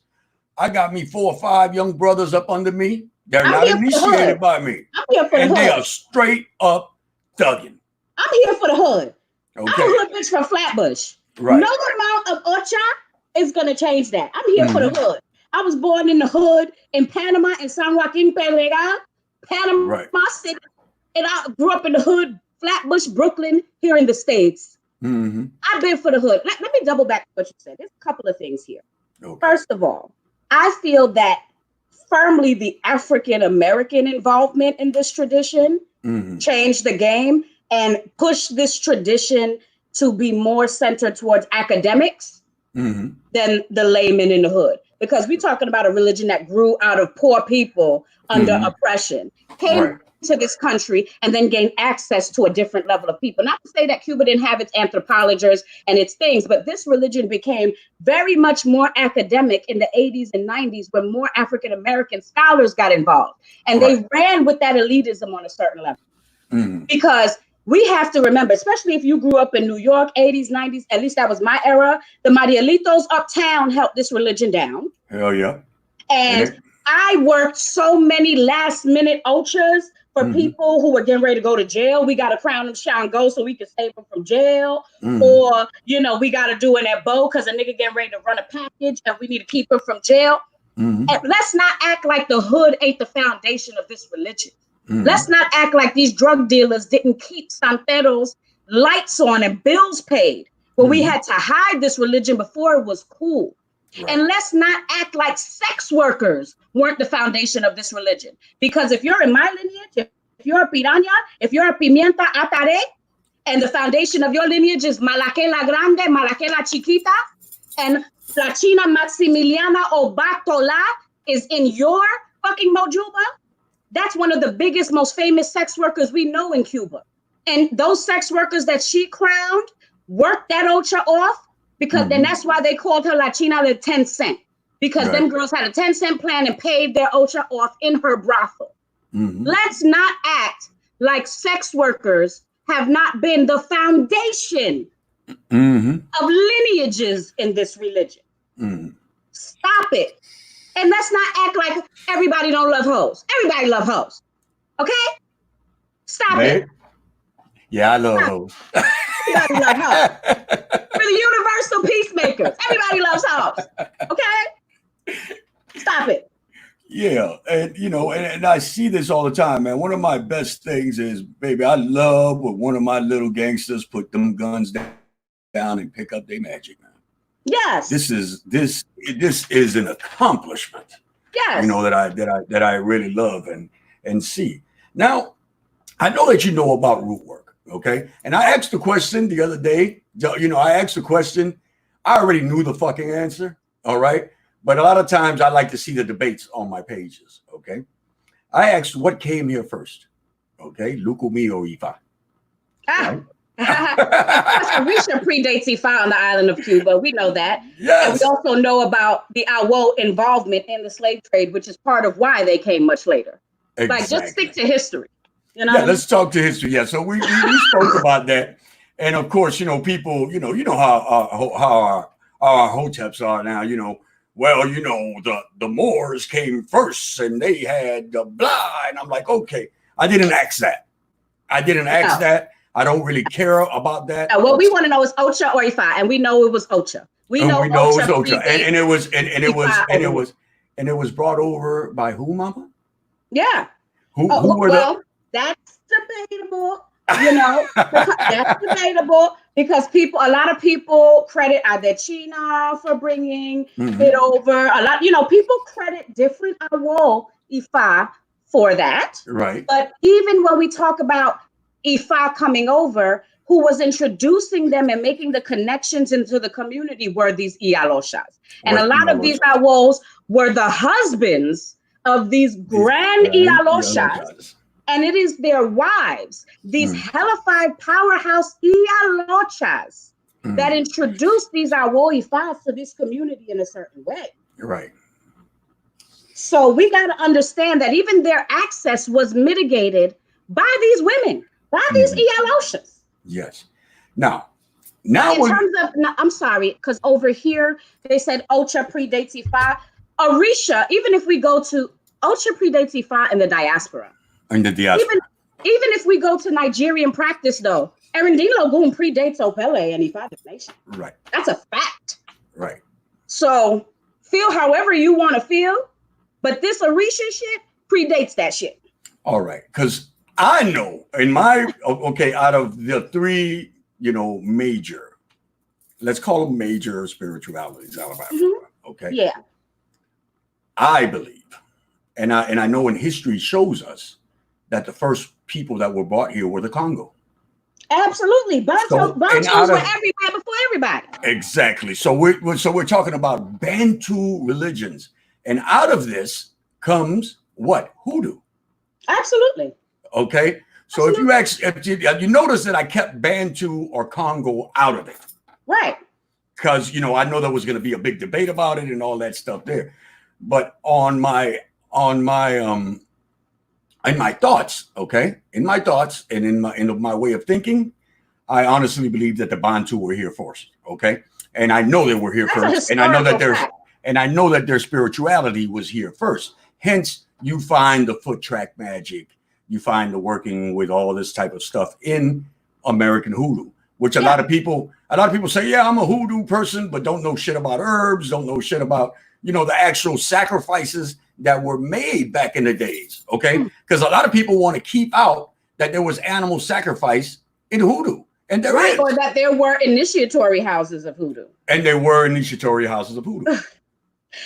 I got me 4 or 5 young brothers up under me. They're not initiated by me. I'm here for the hood. And they are straight up thugging. I'm here for the hood. Okay. I'm a hood bitch from Flatbush. Right. No amount of Ocha is going to change that. I'm here for the hood. I was born in the hood in Panama in San Joaquin, Panama City. And I grew up in the hood, Flatbush, Brooklyn, here in the States. Mm-hmm. I've been for the hood. Let me double back to what you said. There's a couple of things here. Okay. First of all, I feel that firmly the African-American involvement in this tradition changed the game and pushed this tradition to be more centered towards academics than the layman in the hood. Because we're talking about a religion that grew out of poor people under oppression, came to this country and then gained access to a different level of people. Not to say that Cuba didn't have its anthropologists and its things, but this religion became very much more academic in the 80s and 90s when more African-American scholars got involved. And they ran with that elitism on a certain level. Because we have to remember, especially if you grew up in New York, 80s, 90s, at least that was my era, the Marielitos uptown held this religion down. Hell yeah. And I worked so many last minute ochas for people who were getting ready to go to jail. We got to crown them Shango so we can save them from jail. Or, you know, we got to do an ebo because a nigga getting ready to run a package and we need to keep him from jail. And let's not act like the hood ain't the foundation of this religion. Let's not act like these drug dealers didn't keep Santeros lights on and bills paid. But we had to hide this religion before it was cool. And let's not act like sex workers weren't the foundation of this religion. Because if you're in my lineage, if you're a piranha, if you're a pimienta atare, and the foundation of your lineage is Malaquela Grande, Malaquela Chiquita, and La China Maximiliana Obatola is in your fucking Mojuba, that's one of the biggest, most famous sex workers we know in Cuba. And those sex workers that she crowned worked that Ocha off because then that's why they called her La China de 10 Cent. because them girls had a 10-cent plan and paid their Ocha off in her brothel. Let's not act like sex workers have not been the foundation of lineages in this religion. Stop it. And let's not act like everybody don't love hoes. Everybody love hoes. Okay? Stop it. Yeah, I love hoes. Everybody love hoes. We're the universal peacemakers. Everybody loves hoes. Okay? Stop it. Yeah, and you know, and I see this all the time, man. One of my best things is, baby, I love when one of my little gangsters put them guns down and pick up their magic, man. Yes. This is an accomplishment. Yes. You know, that I really love and see. Now, I know that you know about root work, okay? And I asked the question the other day. You know, I asked the question. I already knew the fucking answer, all right? But a lot of times I like to see the debates on my pages, okay? I asked what came here first, okay? Lukumi or Ifa? Right? Orisha predates Ifa on the island of Cuba. We know that. Yes. And we also know about the Awo involvement in the slave trade, which is part of why they came much later. Exactly. Like, just stick to history. You know? Yeah, let's talk to history. Yeah, so we spoke about that. And of course, you know, people, you know how our hoteps are now, you know. Well, you know, the Moors came first and they had the blah. And I'm like, okay, I didn't ask that. That. I don't really care about that. What we want to know is Ocha or Ifa, and we know it was Ocha. We know it was Ocha. And it was brought over by who, Mama? Yeah. Who were that's debatable. You know, that's debatable because a lot of people credit Adechina for bringing it over. A lot, you know, people credit different Awo Ifa for that. Right. But even when we talk about Ifa coming over, who was introducing them and making the connections into the community were these Iyaloshas. And a lot of these Awos were the husbands of these grand Iyaloshas. And it is their wives, these hellified powerhouse Iyalochas, that introduced these Awo Ifas to this community in a certain way. Right. So we got to understand that even their access was mitigated by these women, by these Iyaloshas. Yes. Now in terms of, I'm sorry, because over here they said Ocha predates Ifa. Orisha, even if we go to Ocha predates Ifa in the diaspora. In the diaspora. Even if we go to Nigerian practice, though, Erindilo Goon predates Opele and Ifa Nation. Right. That's a fact. Right. So feel however you want to feel, but this Orisha shit predates that shit. All right, because I know out of the three, you know, major, let's call them major spiritualities out of Africa. Okay. Yeah. I believe, and I know in history shows us that the first people that were brought here were the Congo. Absolutely. Bantus were everywhere before everybody. Exactly. So we're talking about Bantu religions. And out of this comes what? Hoodoo. Absolutely. Okay. So if you notice that I kept Bantu or Congo out of it. Right. Because, you know, I know there was going to be a big debate about it and all that stuff there. But in my thoughts, okay, in my way of thinking, I honestly believe that the Bantu were here first, okay, and I know they were here first, and I know that their spirituality was here first. Hence, you find the foot track magic, you find the working with all this type of stuff in American hoodoo, which a lot of people say, yeah, I'm a hoodoo person, but don't know shit about herbs, don't know shit about, you know, the actual sacrifices that were made back in the days, okay? Because a lot of people want to keep out that there was animal sacrifice in hoodoo. And there is. Or that there were initiatory houses of hoodoo. And there were initiatory houses of hoodoo.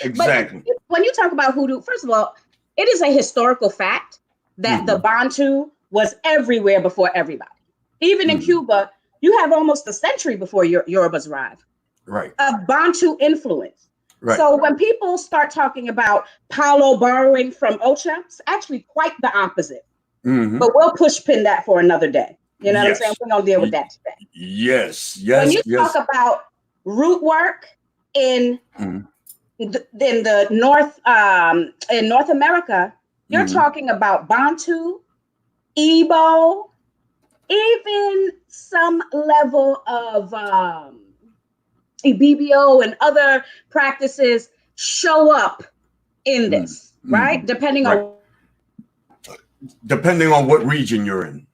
Exactly. But when you talk about hoodoo, first of all, it is a historical fact that the Bantu was everywhere before everybody. Even in Cuba, you have almost a century before Yorubas arrived. Right. Of Bantu influence. Right. So when people start talking about Paulo borrowing from Ocha, it's actually quite the opposite. But we'll push pin that for another day. You know what I'm saying? We're going to deal with that today. Yes. When you talk about root work in in the in North America, you're talking about Bantu, Igbo, even some level of Ibibio and other practices show up in this, right? Depending on what region you're in.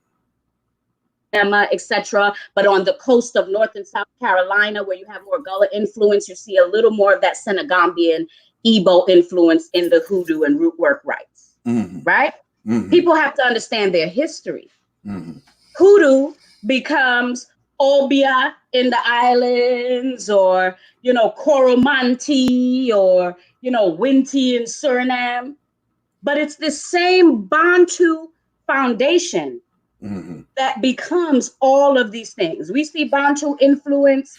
Etc. But on the coast of North and South Carolina, where you have more Gullah influence, you see a little more of that Senegambian Igbo influence in the hoodoo and root work rites, right? People have to understand their history. Hoodoo becomes Obia in the islands, or, you know, Coromantee, or, you know, Winti in Suriname. But it's the same Bantu foundation that becomes all of these things. We see Bantu influence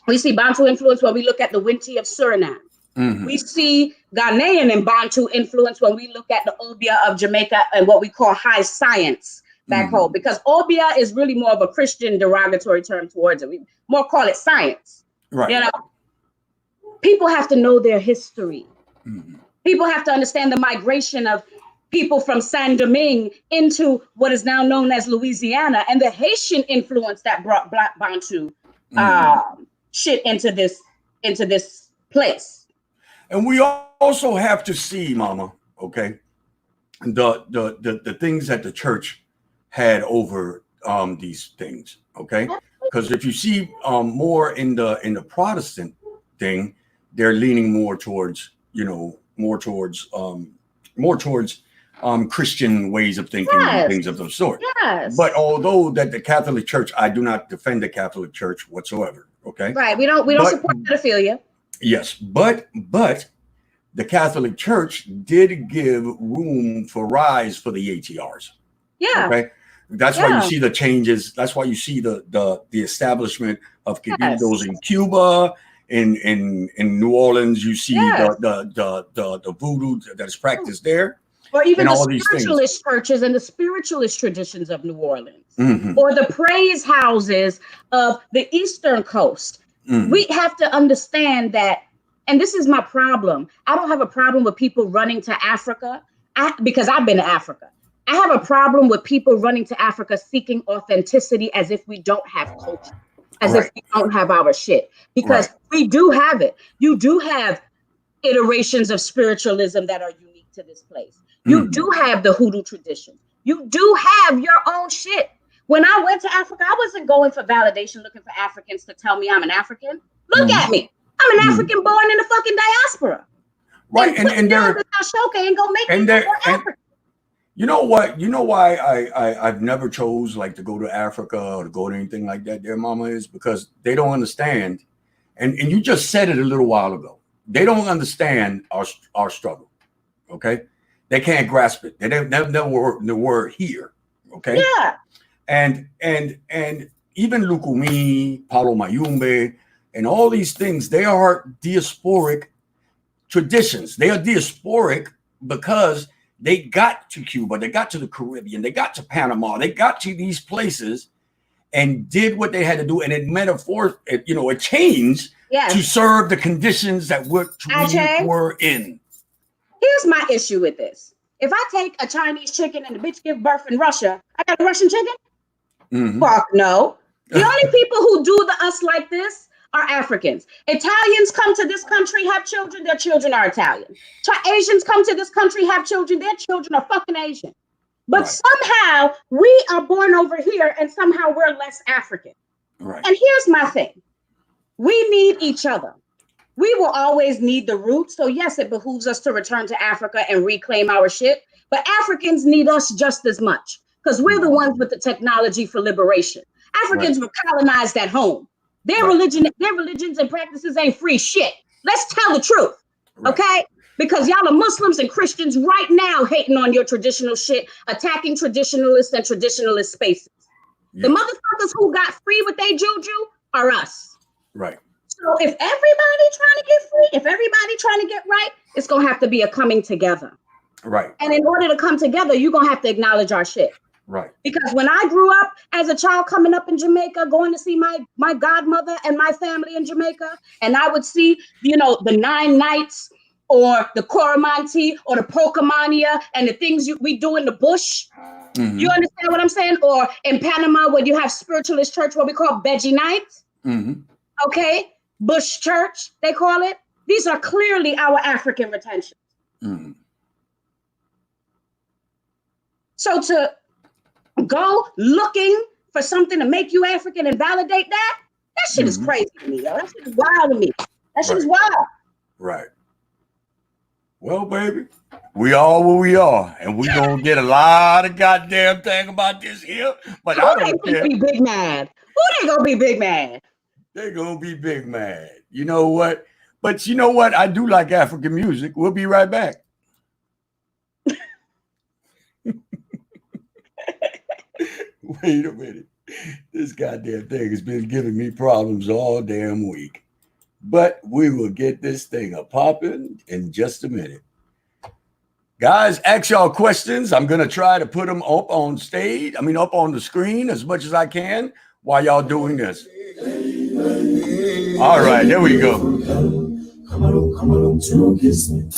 when we look at the Winti of Suriname. We see Ghanaian and Bantu influence when we look at the Obia of Jamaica and what we call high science back home, because Obia is really more of a Christian derogatory term towards it. We more call it science. Right. You know, people have to know their history. People have to understand the migration of people from Saint-Domingue into what is now known as Louisiana, and the Haitian influence that brought Black Bantu shit into this place. And we also have to see, Mama, okay, the things that the church had over these things, okay? Because if you see more in the Protestant thing, they're leaning more towards, you know, more towards Christian ways of thinking and things of the sort. But although that the Catholic Church, I do not defend the Catholic Church whatsoever. Okay. Right. We don't support pedophilia. Yes, but the Catholic Church did give room for rise for the ATRs. Yeah. Okay. That's why you see the changes. That's why you see the establishment of cathedrals in Cuba, in New Orleans. You see the voodoo that is practiced there. Or even the spiritualist churches and the spiritualist traditions of New Orleans, or the praise houses of the Eastern Coast. We have to understand that, and this is my problem. I don't have a problem with people running to Africa because I've been to Africa. I have a problem with people running to Africa seeking authenticity as if we don't have culture, as if we don't have our shit, because we do have it. You do have iterations of spiritualism that are unique to this place. You do have the hoodoo tradition. You do have your own shit. When I went to Africa, I wasn't going for validation, looking for Africans to tell me I'm an African. Look at me. I'm an African born in the fucking diaspora. Right. And they're and go make me more African. You know what? You know why I've never chose like to go to Africa or to go to anything like that there, Mama, is because they don't understand. And you just said it a little while ago. They don't understand our struggle. Okay. They can't grasp it. They never were here. Okay. Yeah. And even Lukumi, Paulo Mayumbe, and all these things, they are diasporic traditions. They are diasporic because they got to Cuba, they got to the Caribbean, they got to Panama, they got to these places and did what they had to do. And it changed to serve the conditions that we were in. Here's my issue with this. If I take a Chinese chicken and the bitch give birth in Russia, I got a Russian chicken? Fuck no. The only people who do us like this are Africans. Italians come to this country, have children, their children are Italian. Asians come to this country, have children, their children are fucking Asian. But somehow we are born over here and somehow we're less African. Right. And here's my thing. We need each other. We will always need the roots. So yes, it behooves us to return to Africa and reclaim our shit. But Africans need us just as much because we're the ones with the technology for liberation. Africans were colonized at home. Their religions and practices ain't free shit. Let's tell the truth, okay? Because y'all are Muslims and Christians right now hating on your traditional shit, attacking traditionalists and traditionalist spaces. The motherfuckers who got free with their juju are us. Right. So if everybody trying to get free, if everybody trying to get right, it's going to have to be a coming together. Right. And in order to come together, you're going to have to acknowledge our shit. Right. Because when I grew up as a child coming up in Jamaica, going to see my godmother and my family in Jamaica, and I would see, you know, the 9 Nights or the Coromantee or the Pokemania and the things we do in the bush. Mm-hmm. You understand what I'm saying? Or in Panama, where you have spiritualist church, what we call Veggie Night. Mm-hmm. Okay. Bush church, they call it. These are clearly our African retentions. Mm-hmm. So to go looking for something to make you African and validate that shit is crazy to me, yo. That shit is wild to me. That shit is wild. Right. Well, baby, we are what we are, and we gonna get a lot of goddamn thing about this here. But I don't care. Be big mad. Who they gonna be big mad? They gonna be big mad. You know what? But you know what? I do like African music. We'll be right back. Wait a minute. This goddamn thing has been giving me problems all damn week. But we will get this thing a popping in just a minute. Guys, ask y'all questions. I'm going to try to put them up on stage. Up on the screen as much as I can while y'all doing this. All right, there we go. Come along to kiss me.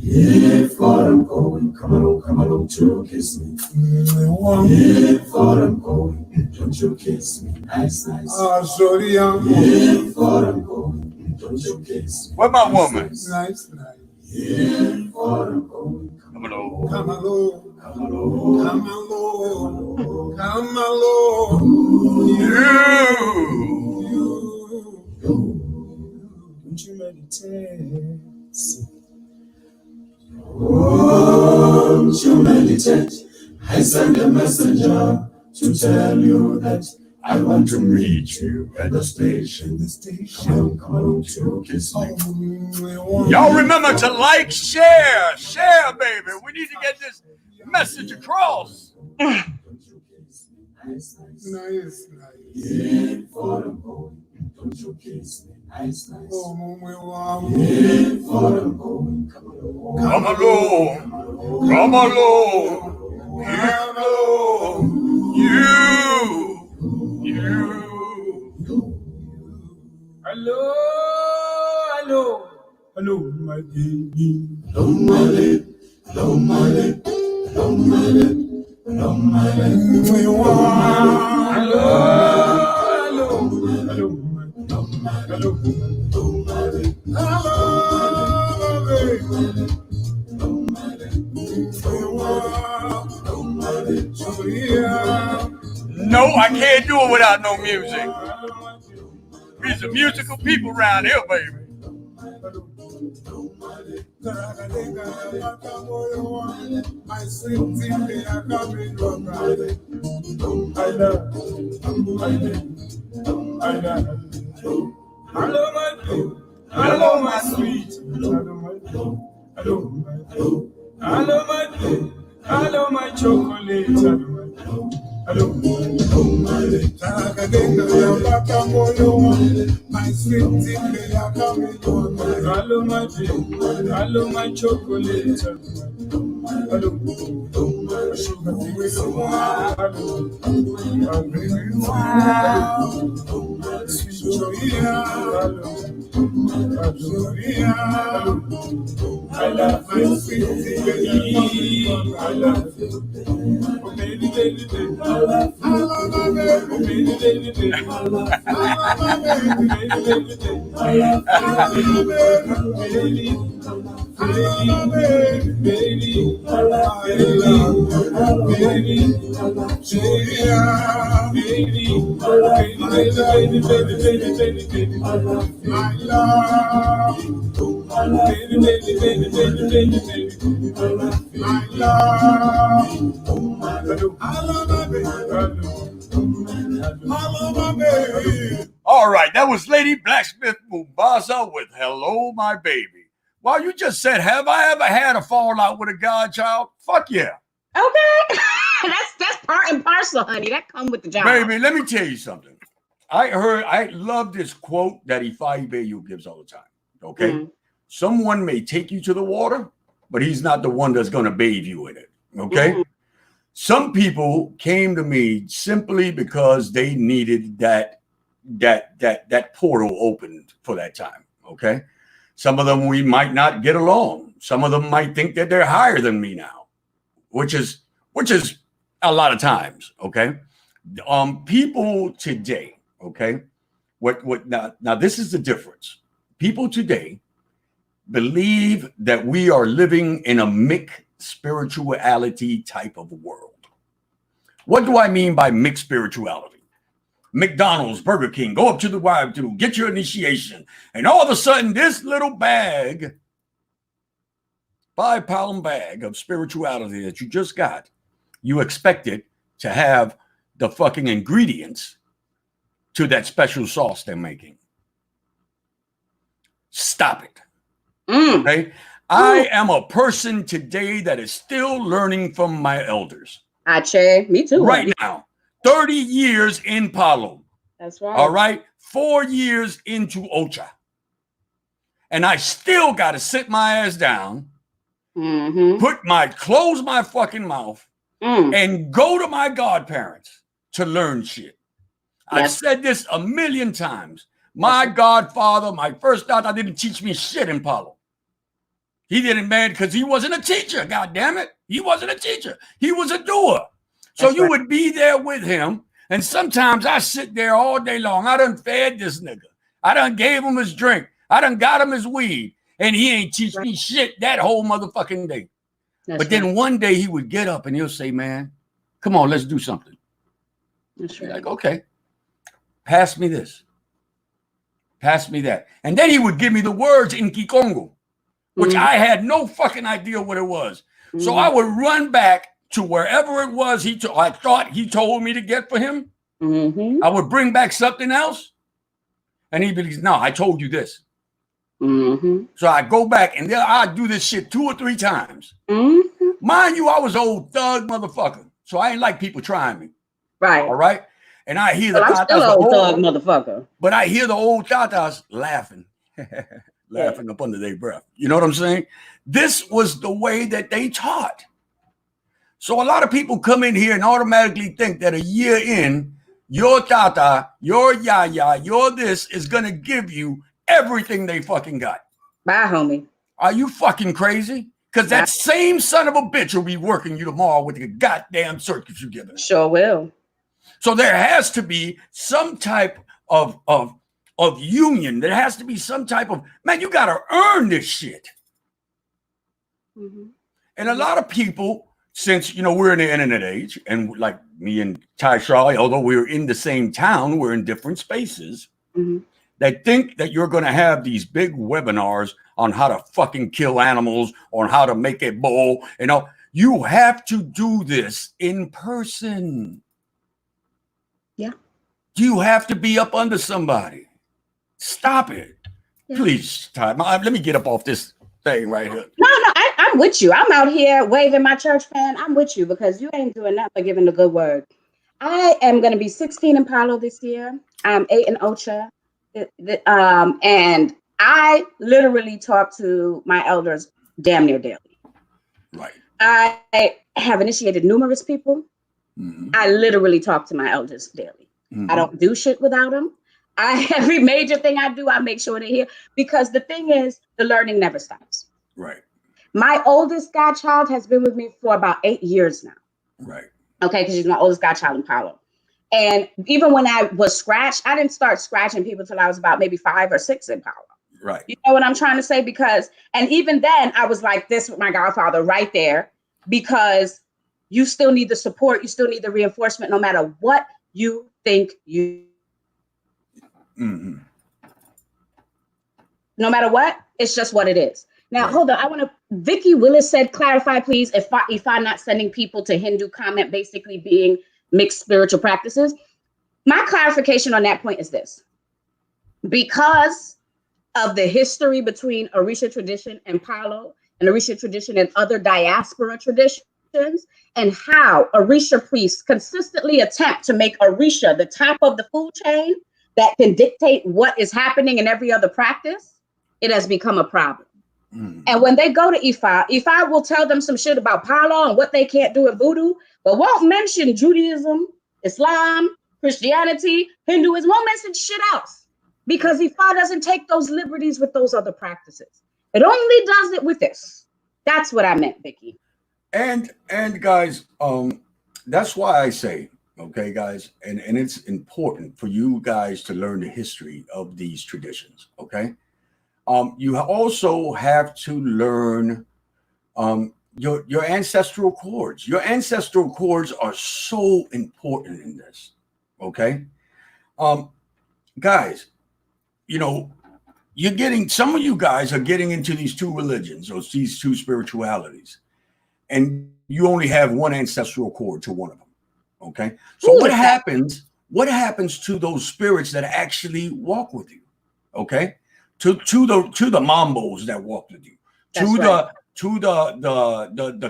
If far I'm going, come along to kiss me. If far I'm going, don't you kiss me, nice. If far I'm going, don't you kiss me. Where my woman? Nice. If far I'm going, come along. Don't you meditate? Won't you meditate? I send a messenger to tell you that I want to meet you at the station. Come on to kiss me. Y'all remember to like, share, baby. We need to get this message across. Nice. Don't you kiss me, nice. If far I'm going, come along. You. Hello, my baby. Hello, my lady. Hello, my lady. No, I can't do it without no music. We're some musical people around here, baby. Hello, my sweet. Hello, my chocolate. Hello, my sweet. Hello, my baby. Hello, my chocolate. Hello, sugar. I love my sweet baby. I love you. Oh, baby. I love my baby. Baby. I love my baby. I love my baby. All right, that was Lady Blacksmith Mombasa with Hello, My Baby. Well, you just said, have I ever had a fallout with a godchild? Fuck yeah. Okay. that's part and parcel, honey. That come with the job. Baby, let me tell you something. I love this quote that Ifeanyi Bayo gives all the time. Okay. Mm-hmm. Someone may take you to the water, but he's not the one that's going to bathe you in it. Okay. Mm-hmm. Some people came to me simply because they needed that portal opened for that time. Okay. Some of them we might not get along. Some of them might think that they're higher than me now, which is a lot of times. Okay. People today, okay. What now this is the difference. People today believe that we are living in a mixed spirituality type of world. What do I mean by mixed spirituality? McDonald's, Burger King, go up to the drive-thru, get your initiation, and all of a sudden this little bag, 5-pound bag of spirituality that you just got, you expect it to have the fucking ingredients to that special sauce they're making. Stop it. Okay? I am a person today that is still learning from my elders. Me too. Right now, 30 years in Palo. That's right. All right. 4 years into Ocha. And I still got to sit my ass down, close my fucking mouth, and go to my godparents to learn shit. Yes. I've said this a million times. My godfather, my first daughter, didn't teach me shit in Palo. He didn't, man, because he wasn't a teacher. God damn it. He wasn't a teacher. He was a doer. So you would be there with him. And sometimes I sit there all day long. I done fed this nigga. I done gave him his drink. I done got him his weed. And he ain't teach me shit that whole motherfucking day. But then one day he would get up and he'll say, man, come on, let's do something. That's right. Like, okay, pass me this. Pass me that. And then he would give me the words in Kikongo, which I had no fucking idea what it was. So I would run back to wherever it was I thought he told me to get for him. I would bring back something else. And he'd be like, no, I told you this. So I go back and then I do this shit 2 or 3 times. Mind you, I was old thug motherfucker. So I ain't like people trying me. Right. All right. And I hear I'm still old thug motherfucker. But I hear the old tatas laughing. Laughing up under their breath. You know what I'm saying? This was the way that they taught. So a lot of people come in here and automatically think that a year in, your tata, your yaya, your this is going to give you everything they fucking got. Bye, homie. Are you fucking crazy? Because that same son of a bitch will be working you tomorrow with the goddamn circuits you giving. Sure will. So there has to be some type of union. There has to be some type of, man, you got to earn this shit. And a lot of people, since, you know, we're in the internet age, and like me and Ty Shaw, although we're in the same town, we're in different spaces, that think that you're going to have these big webinars on how to fucking kill animals, on how to make a bowl. You know, you have to do this in person. Yeah. You have to be up under somebody. Stop it. Yeah. Please, Ty. Let me get up off this thing right here. No, I'm with you. I'm out here waving my church fan. I'm with you because you ain't doing that but giving the good word. I am going to be 16 in Palo this year. I'm 8 in Ocha. And I literally talk to my elders damn near daily. Right. I have initiated numerous people. I literally talk to my elders daily. I don't do shit without them. Every major thing I do, I make sure they're here because the thing is, the learning never stops. Right. My oldest godchild has been with me for about 8 years now. Right. Okay, because she's my oldest godchild in Palo. And even when I was scratched, I didn't start scratching people till I was about maybe 5 or 6 in Palo. Right. You know what I'm trying to say? And even then I was like this with my godfather right there, because you still need the support. You still need the reinforcement, no matter what you think you. No matter what, it's just what it is. Now, hold on. Vicky Willis said, clarify, please, if I'm not sending people to Hindu comment, basically being mixed spiritual practices. My clarification on that point is this. Because of the history between Orisha tradition and Palo, and Orisha tradition and other diaspora traditions, and how Orisha priests consistently attempt to make Orisha the top of the food chain that can dictate what is happening in every other practice, it has become a problem. And when they go to Ifa will tell them some shit about Palo and what they can't do in voodoo, but won't mention Judaism, Islam, Christianity, Hinduism, won't mention shit else because Ifa doesn't take those liberties with those other practices. It only does it with this. That's what I meant, Vicky. And guys, that's why I say, okay, guys, and it's important for you guys to learn the history of these traditions, okay? You also have to learn your ancestral cords. Your ancestral cords are so important in this, okay? Guys, you know, some of you guys are getting into these two religions or these two spiritualities, and you only have one ancestral cord to one of them, okay? So what happens to those spirits that actually walk with you, okay? To the Mambos that walk with you, to the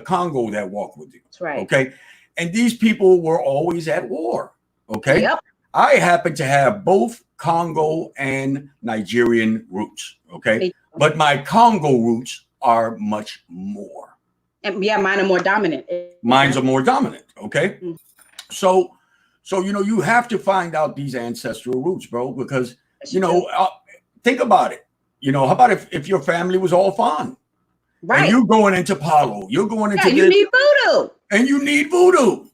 Congo that walk with you. That's right. Okay. And these people were always at war. Okay. Yep. I happen to have both Congo and Nigerian roots. Okay. But my Congo roots are much more. And yeah, mine are more dominant. Mine's are more dominant. Okay. Mm. So, you have to find out these ancestral roots, bro, because, think about it. How about if your family was all fine? Right. And you're going into Palo. You're going into you need voodoo. And you need voodoo.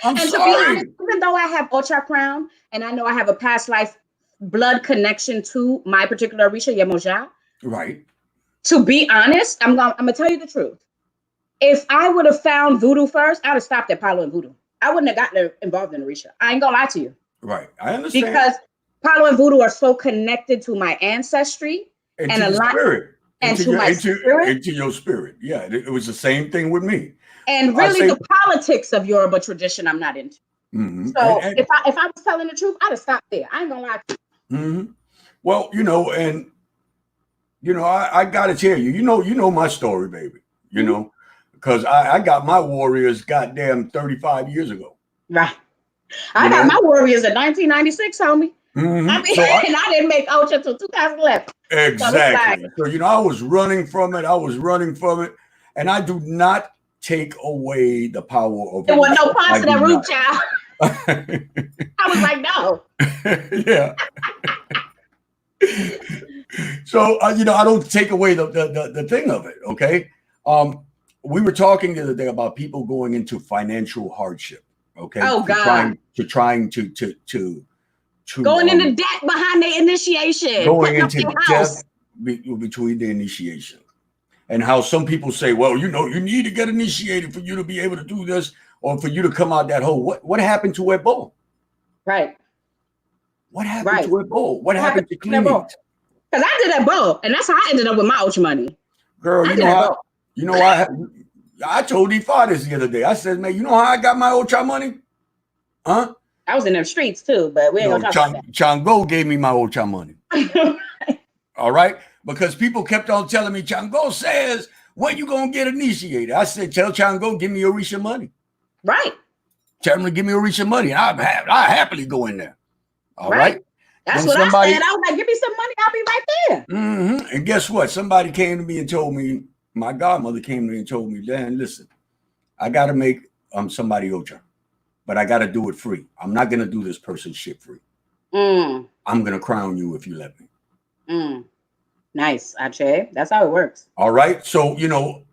I'm sorry. To be honest, even though I have Ocha crown and I know I have a past life blood connection to my particular Orisha Yemoja. Right. To be honest, I'm gonna tell you the truth. If I would have found voodoo first, I'd have stopped at Palo and voodoo. I wouldn't have gotten involved in Orisha. I ain't gonna lie to you. Right. I understand. Because Palo and voodoo are so connected to my ancestry and a lot spirit. Into my spirit. Into your spirit. Yeah, it was the same thing with me. And really the politics of Yoruba tradition I'm not into. Mm-hmm. So if I was telling the truth, I'd have stopped there. I ain't gonna lie to you. Mm-hmm. Well, I gotta tell you, you know my story, baby. Because I got my warriors goddamn 35 years ago. Right. I got my warriors in 1996, homie. Mm-hmm. I mean, and I didn't make Ocha until 2011. Exactly. So, I was running from it. And I do not take away the power of it. There was no parts of that root, child. I was like, no. Yeah. So, I don't take away the thing of it, okay? We were talking the other day about people going into financial hardship, okay? Oh, God. Trying to going into debt behind the initiation. Going into debt between the initiation. And how some people say, well, you need to get initiated for you to be able to do this or for you to come out that hole. What happened to Ebo? Right. What happened to Ebo? What happened to Clean? Because I did Ebo, and that's how I ended up with my Ocha money. Girl, I told Ifa this the other day. I said, man, you know how I got my Ocha money? Huh? I was in them streets too, but we ain't gonna talk about that. Chango gave me my Ocha money. All right? Because people kept on telling me, Chango says, when you gonna get initiated? I said, tell Chango, give me Orisha money. Right. Tell him to give me Orisha money. I happily go in there. All right. That's what I said. I was like, give me some money, I'll be right there. Mm-hmm. And guess what? Somebody came to me and told me, my godmother came to me and told me, Dan, listen, I gotta make somebody Ocha. But I got to do it free. I'm not going to do this person shit free. I'm going to crown you if you let me. Nice, Ache. That's how it works. All right. So,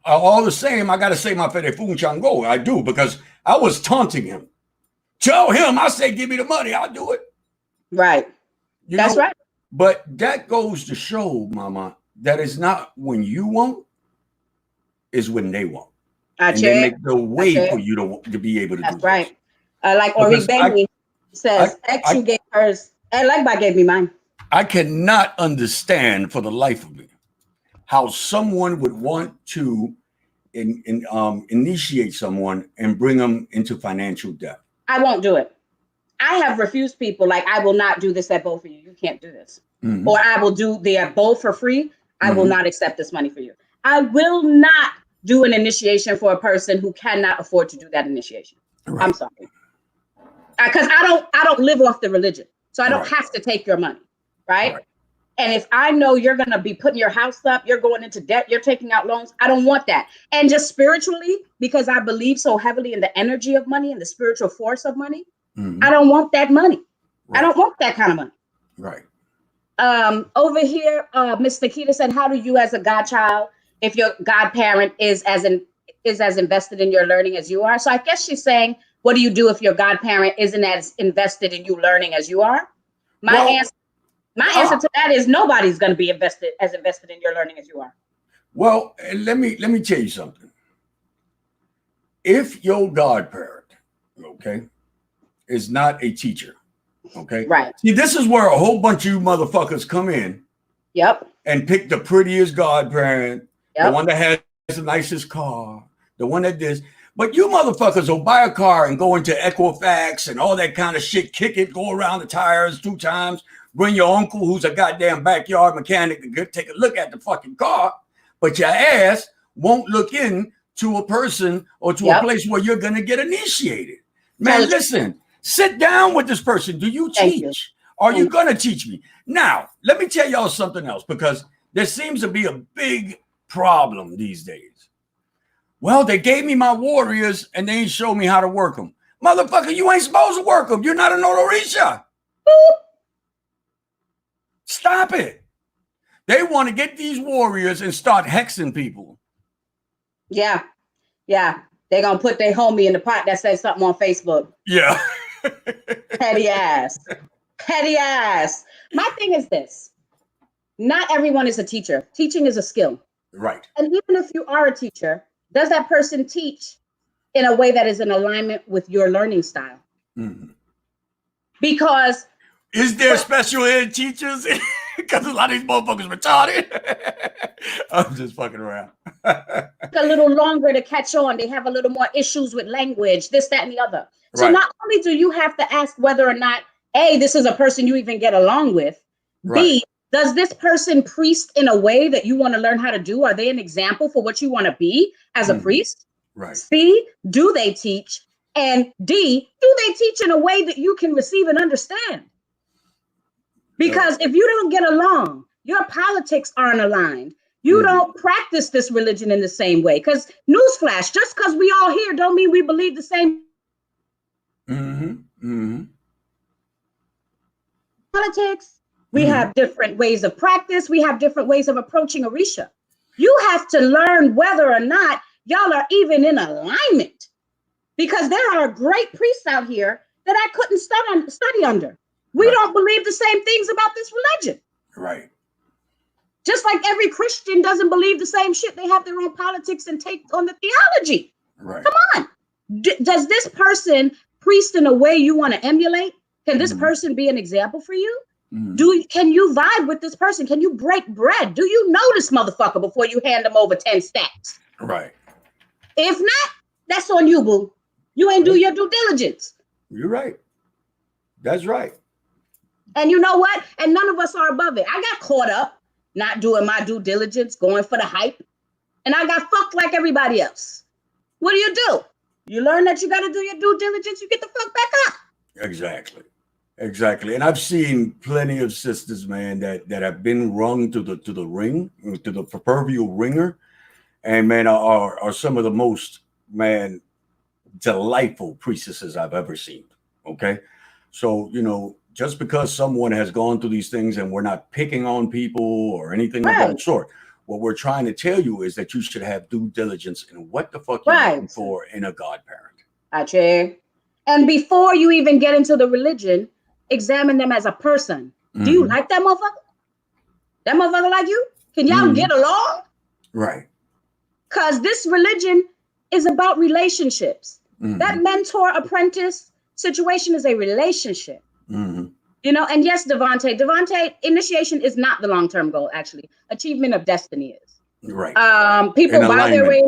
all the same, I got to say my Fede Fun Chango. I do, because I was taunting him. Tell him, I say, give me the money. I'll do it. Right. That's right. But that goes to show, Mama, that it's not when you want, it's when they want. And they make the way for you to be able to do That's right. Like Ori Benny says, X gave hers, and Legba gave me mine. I cannot understand for the life of me how someone would want to initiate someone and bring them into financial debt. I won't do it. I have refused people like, I will not do this at both for you. You can't do this. Mm-hmm. Or I will do the at both for free. I will not accept this money for you. I will not do an initiation for a person who cannot afford to do that initiation. Right. I'm sorry. Because I don't live off the religion. So I don't have to take your money. Right? And if I know you're going to be putting your house up, you're going into debt, you're taking out loans, I don't want that. And just spiritually, because I believe so heavily in the energy of money and the spiritual force of money, I don't want that money. Right. I don't want that kind of money. Right. Over here, Miss Nikita said, how do you as a godchild, if your godparent is as invested in your learning as you are? So I guess she's saying, what do you do if your godparent isn't as invested in you learning as you are? My answer to that is nobody's going to be invested in your learning as you are. Well, let me tell you something. If your godparent, okay, is not a teacher, okay, right? See, this is where a whole bunch of you motherfuckers come in. Yep. And pick the prettiest godparent, the one that has the nicest car, the one that this. But you motherfuckers will buy a car and go into Equifax and all that kind of shit, kick it, go around the tires 2 times, bring your uncle who's a goddamn backyard mechanic to take a look at the fucking car, but your ass won't look into a person or to a place where you're going to get initiated. Man, listen, sit down with this person. Do you teach? Are you going to teach me? Now, let me tell y'all something else, because there seems to be a big problem these days. Well, they gave me my warriors and they ain't showed me how to work them. Motherfucker, you ain't supposed to work them. You're not an Orisha. Stop it. They want to get these warriors and start hexing people. Yeah. Yeah. They're going to put their homie in the pot that says something on Facebook. Yeah. Petty ass. Petty ass. My thing is this. Not everyone is a teacher. Teaching is a skill. Right. And even if you are a teacher, does that person teach in a way that is in alignment with your learning style? Mm-hmm. Because is there special ed teachers? Because a lot of these motherfuckers retarded. I'm just fucking around. A little longer to catch on. They have a little more issues with language, this, that, and the other. So not only do you have to ask whether or not, A, this is a person you even get along with, B, does this person priest in a way that you want to learn how to do? Are they an example for what you want to be as a priest? Right. C, do they teach? And D, do they teach in a way that you can receive and understand? Because if you don't get along, your politics aren't aligned. You don't practice this religion in the same way. Because newsflash, just because we all here don't mean we believe the same. Politics. We have different ways of practice. We have different ways of approaching Orisha. You have to learn whether or not y'all are even in alignment, because there are great priests out here that I couldn't study under. We don't believe the same things about this religion. Right. Just like every Christian doesn't believe the same shit. They have their own politics and take on the theology. Right. Come on. Does this person priest in a way you want to emulate? Can this person be an example for you? Can you vibe with this person? Can you break bread? Do you know this motherfucker before you hand them over 10 stacks? Right. If not, that's on you, boo. You ain't do your due diligence. You're right. That's right. And you know what? And none of us are above it. I got caught up not doing my due diligence, going for the hype. And I got fucked like everybody else. What do? You learn that you got to do your due diligence. You get the fuck back up. Exactly. Exactly. And I've seen plenty of sisters, man, that have been rung to the ring, to the proverbial ringer, and man, are some of the most, man, delightful priestesses I've ever seen. Okay. So, just because someone has gone through these things, and we're not picking on people or anything of that sort, what we're trying to tell you is that you should have due diligence in what the fuck you're looking for in a godparent. And before you even get into the religion, examine them as a person. Do you like that motherfucker? That motherfucker like you? Can y'all get along? Right. Because this religion is about relationships. That mentor-apprentice situation is a relationship. And yes, Devontae, initiation is not the long-term goal, actually. Achievement of destiny is. Right. People buy their way,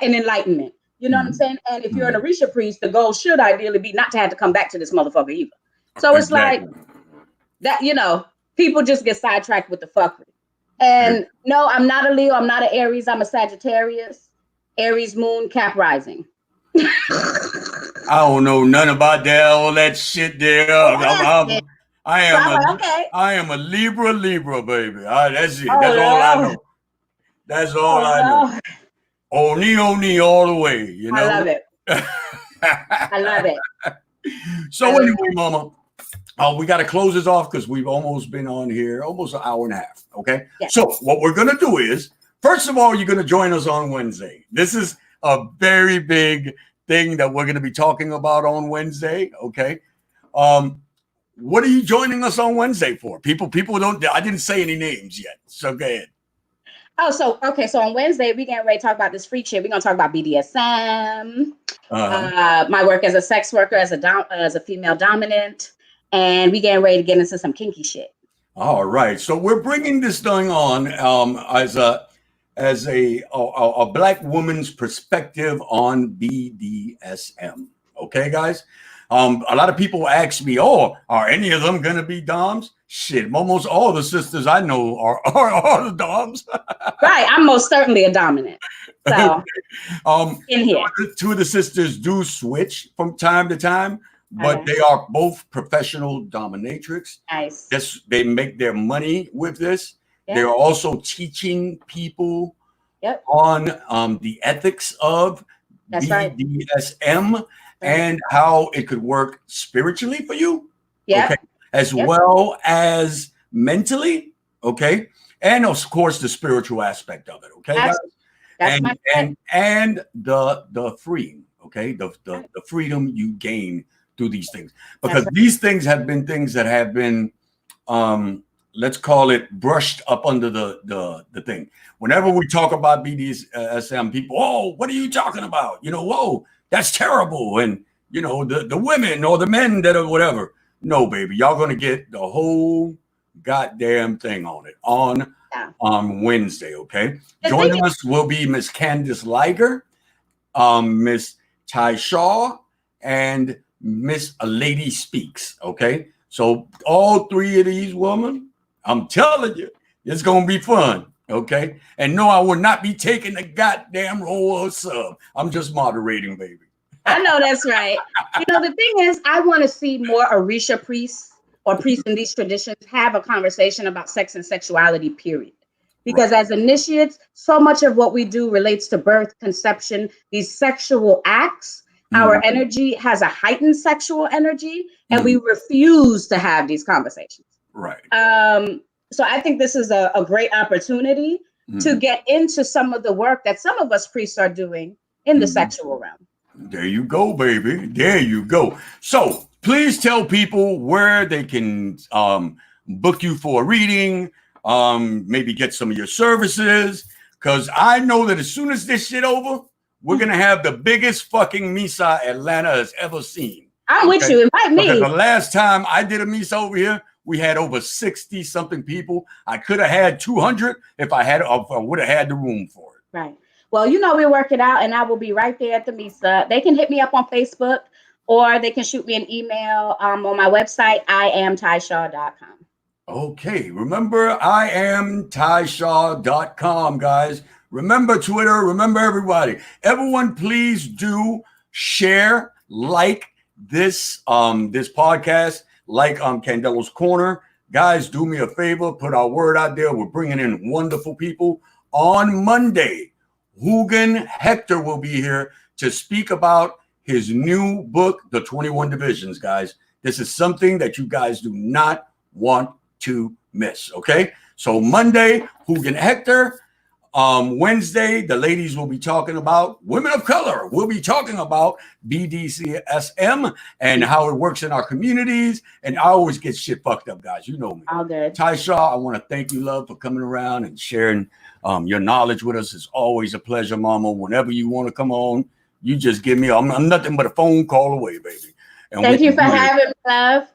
and enlightenment. You know what I'm saying? And if you're an Orisha priest, the goal should ideally be not to have to come back to this motherfucker either. So it's like that, people just get sidetracked with the fuckery. And no, I'm not a Leo. I'm not an Aries. I'm a Sagittarius. Aries moon, Cap rising. I don't know nothing about that, all that shit there. I So am I'm like, okay. I am a Libra, baby. That's it. Oh, That's all I Lord. know. That's all I know. Lord. Oni all the way, you know. I love it. I love it. So anyway, Mama, we got to close this off because we've almost been on here almost an hour and a half. Okay. Yes. So what we're gonna do is, first of all, you're gonna join us on Wednesday. This is a very big thing that we're gonna be talking about on Wednesday. Okay. What are you joining us on Wednesday for? People don't. I didn't say any names yet. So go ahead. Oh, so okay. So on Wednesday, we getting ready to talk about this freak shit. We're gonna talk about BDSM, my work as a sex worker, as a female dominant, and we getting ready to get into some kinky shit. All right. So we're bringing this thing on as a Black woman's perspective on BDSM. Okay, guys. A lot of people ask me, "Oh, are any of them going to be doms?" Shit, almost all the sisters I know are the doms. Right, I'm most certainly a dominant. So, in here, two of the sisters do switch from time to time, but they are both professional dominatrix. Nice. Yes, they make their money with this. Yep. They're also teaching people on the ethics of BDSM and how it could work spiritually for you. Okay. As well as mentally. Okay. And of course the spiritual aspect of it. Okay. And the freeing. Okay. The freedom you gain through these things. Because these things have been things that have been let's call it brushed up under the thing. Whenever we talk about BDSM, people, oh, what are you talking about? You know, whoa, that's terrible. And, you know, the women or the men that are whatever. No, baby, y'all going to get the whole goddamn thing on it on Wednesday, okay? Joining us will be Miss Candice Liger, Miss Ty Shaw, and Miss Lady Speaks, okay? So all three of these women, I'm telling you, it's going to be fun, okay? And no, I will not be taking the goddamn role of sub. I'm just moderating, baby. I know that's right. You know, the thing is, I want to see more Orisha priests or priests in these traditions have a conversation about sex and sexuality, period. Because as initiates, so much of what we do relates to birth, conception, these sexual acts. Our energy has a heightened sexual energy, and we refuse to have these conversations. Right. So I think this is a great opportunity to get into some of the work that some of us priests are doing in the sexual realm. There you go, baby. There you go. So please tell people where they can book you for a reading, maybe get some of your services. Because I know that as soon as this shit over, we're going to have the biggest fucking Misa Atlanta has ever seen. I'm with you. Invite me. Because the last time I did a Misa over here, we had over 60 something people. I could have had 200 if I would have had the room for it. Right. Well, you know, we work it out, and I will be right there at the Misa. They can hit me up on Facebook, or they can shoot me an email on my website, iamtyshaw.com. Okay. Remember, iamtyshaw.com, guys. Remember Twitter. Remember everybody. Everyone, please do share, like this podcast, like Candelo's Corner. Guys, do me a favor. Put our word out there. We're bringing in wonderful people. On Monday, Hugan Hector will be here to speak about his new book, The 21 Divisions, guys. This is something that you guys do not want to miss, okay? So Monday, Hugan Hector. Wednesday, the ladies will be talking about women of color. We'll be talking about BDSM and how it works in our communities. And I always get shit fucked up, guys. You know me. All good. Ty Shaw, I want to thank you, love, for coming around and sharing your knowledge with us. It's always a pleasure, Mama. Whenever you want to come on, you just give me. I'm nothing but a phone call away, baby. And thank you for having me, love.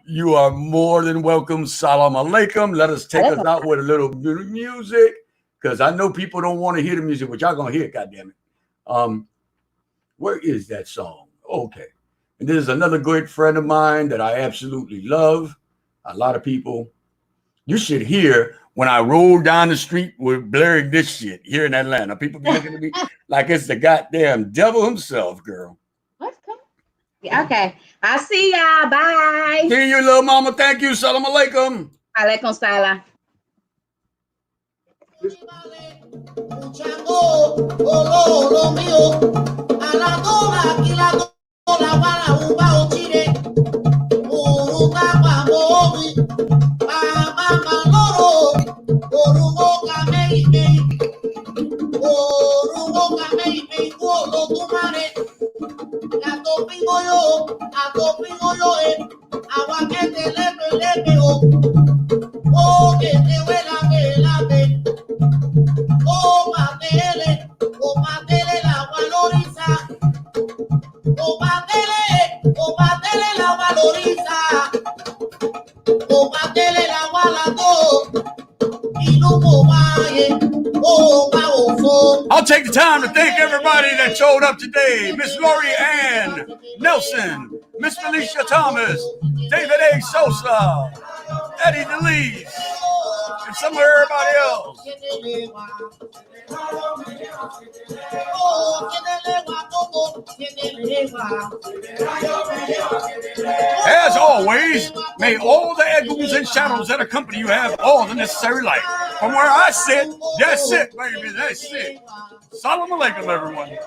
You are more than welcome. Salam alaikum. Let us take us out with a little bit of music. Because I know people don't want to hear the music, but y'all gonna hear it, goddammit. Where is that song? Okay. And there's another good friend of mine that I absolutely love. A lot of people. You should hear when I roll down the street with blaring this shit here in Atlanta. People be looking at me like it's the goddamn devil himself, girl. What's coming? Yeah, okay. I see y'all. Bye. See you, little mama. Thank you. Salam alaikum. Alaikum salam. I'll take the time to thank everybody that showed up today. Miss Lori Ann Nelson, Miss Felicia Thomas, David A. Sosa, Eddie DeLees, and some of everybody else. As always, may all the echoes and shadows that accompany you have all the necessary light. From where I sit, that's it, baby, that's it. Salam alaikum, everyone.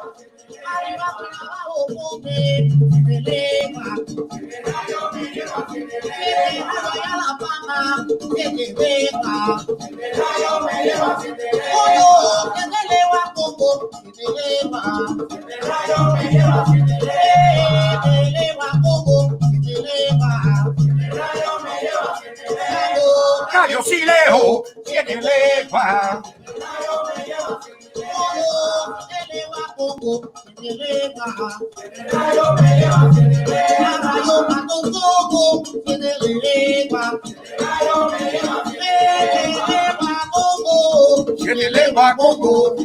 Cayo Silejo, tiene legua. Tiene legua, Congo.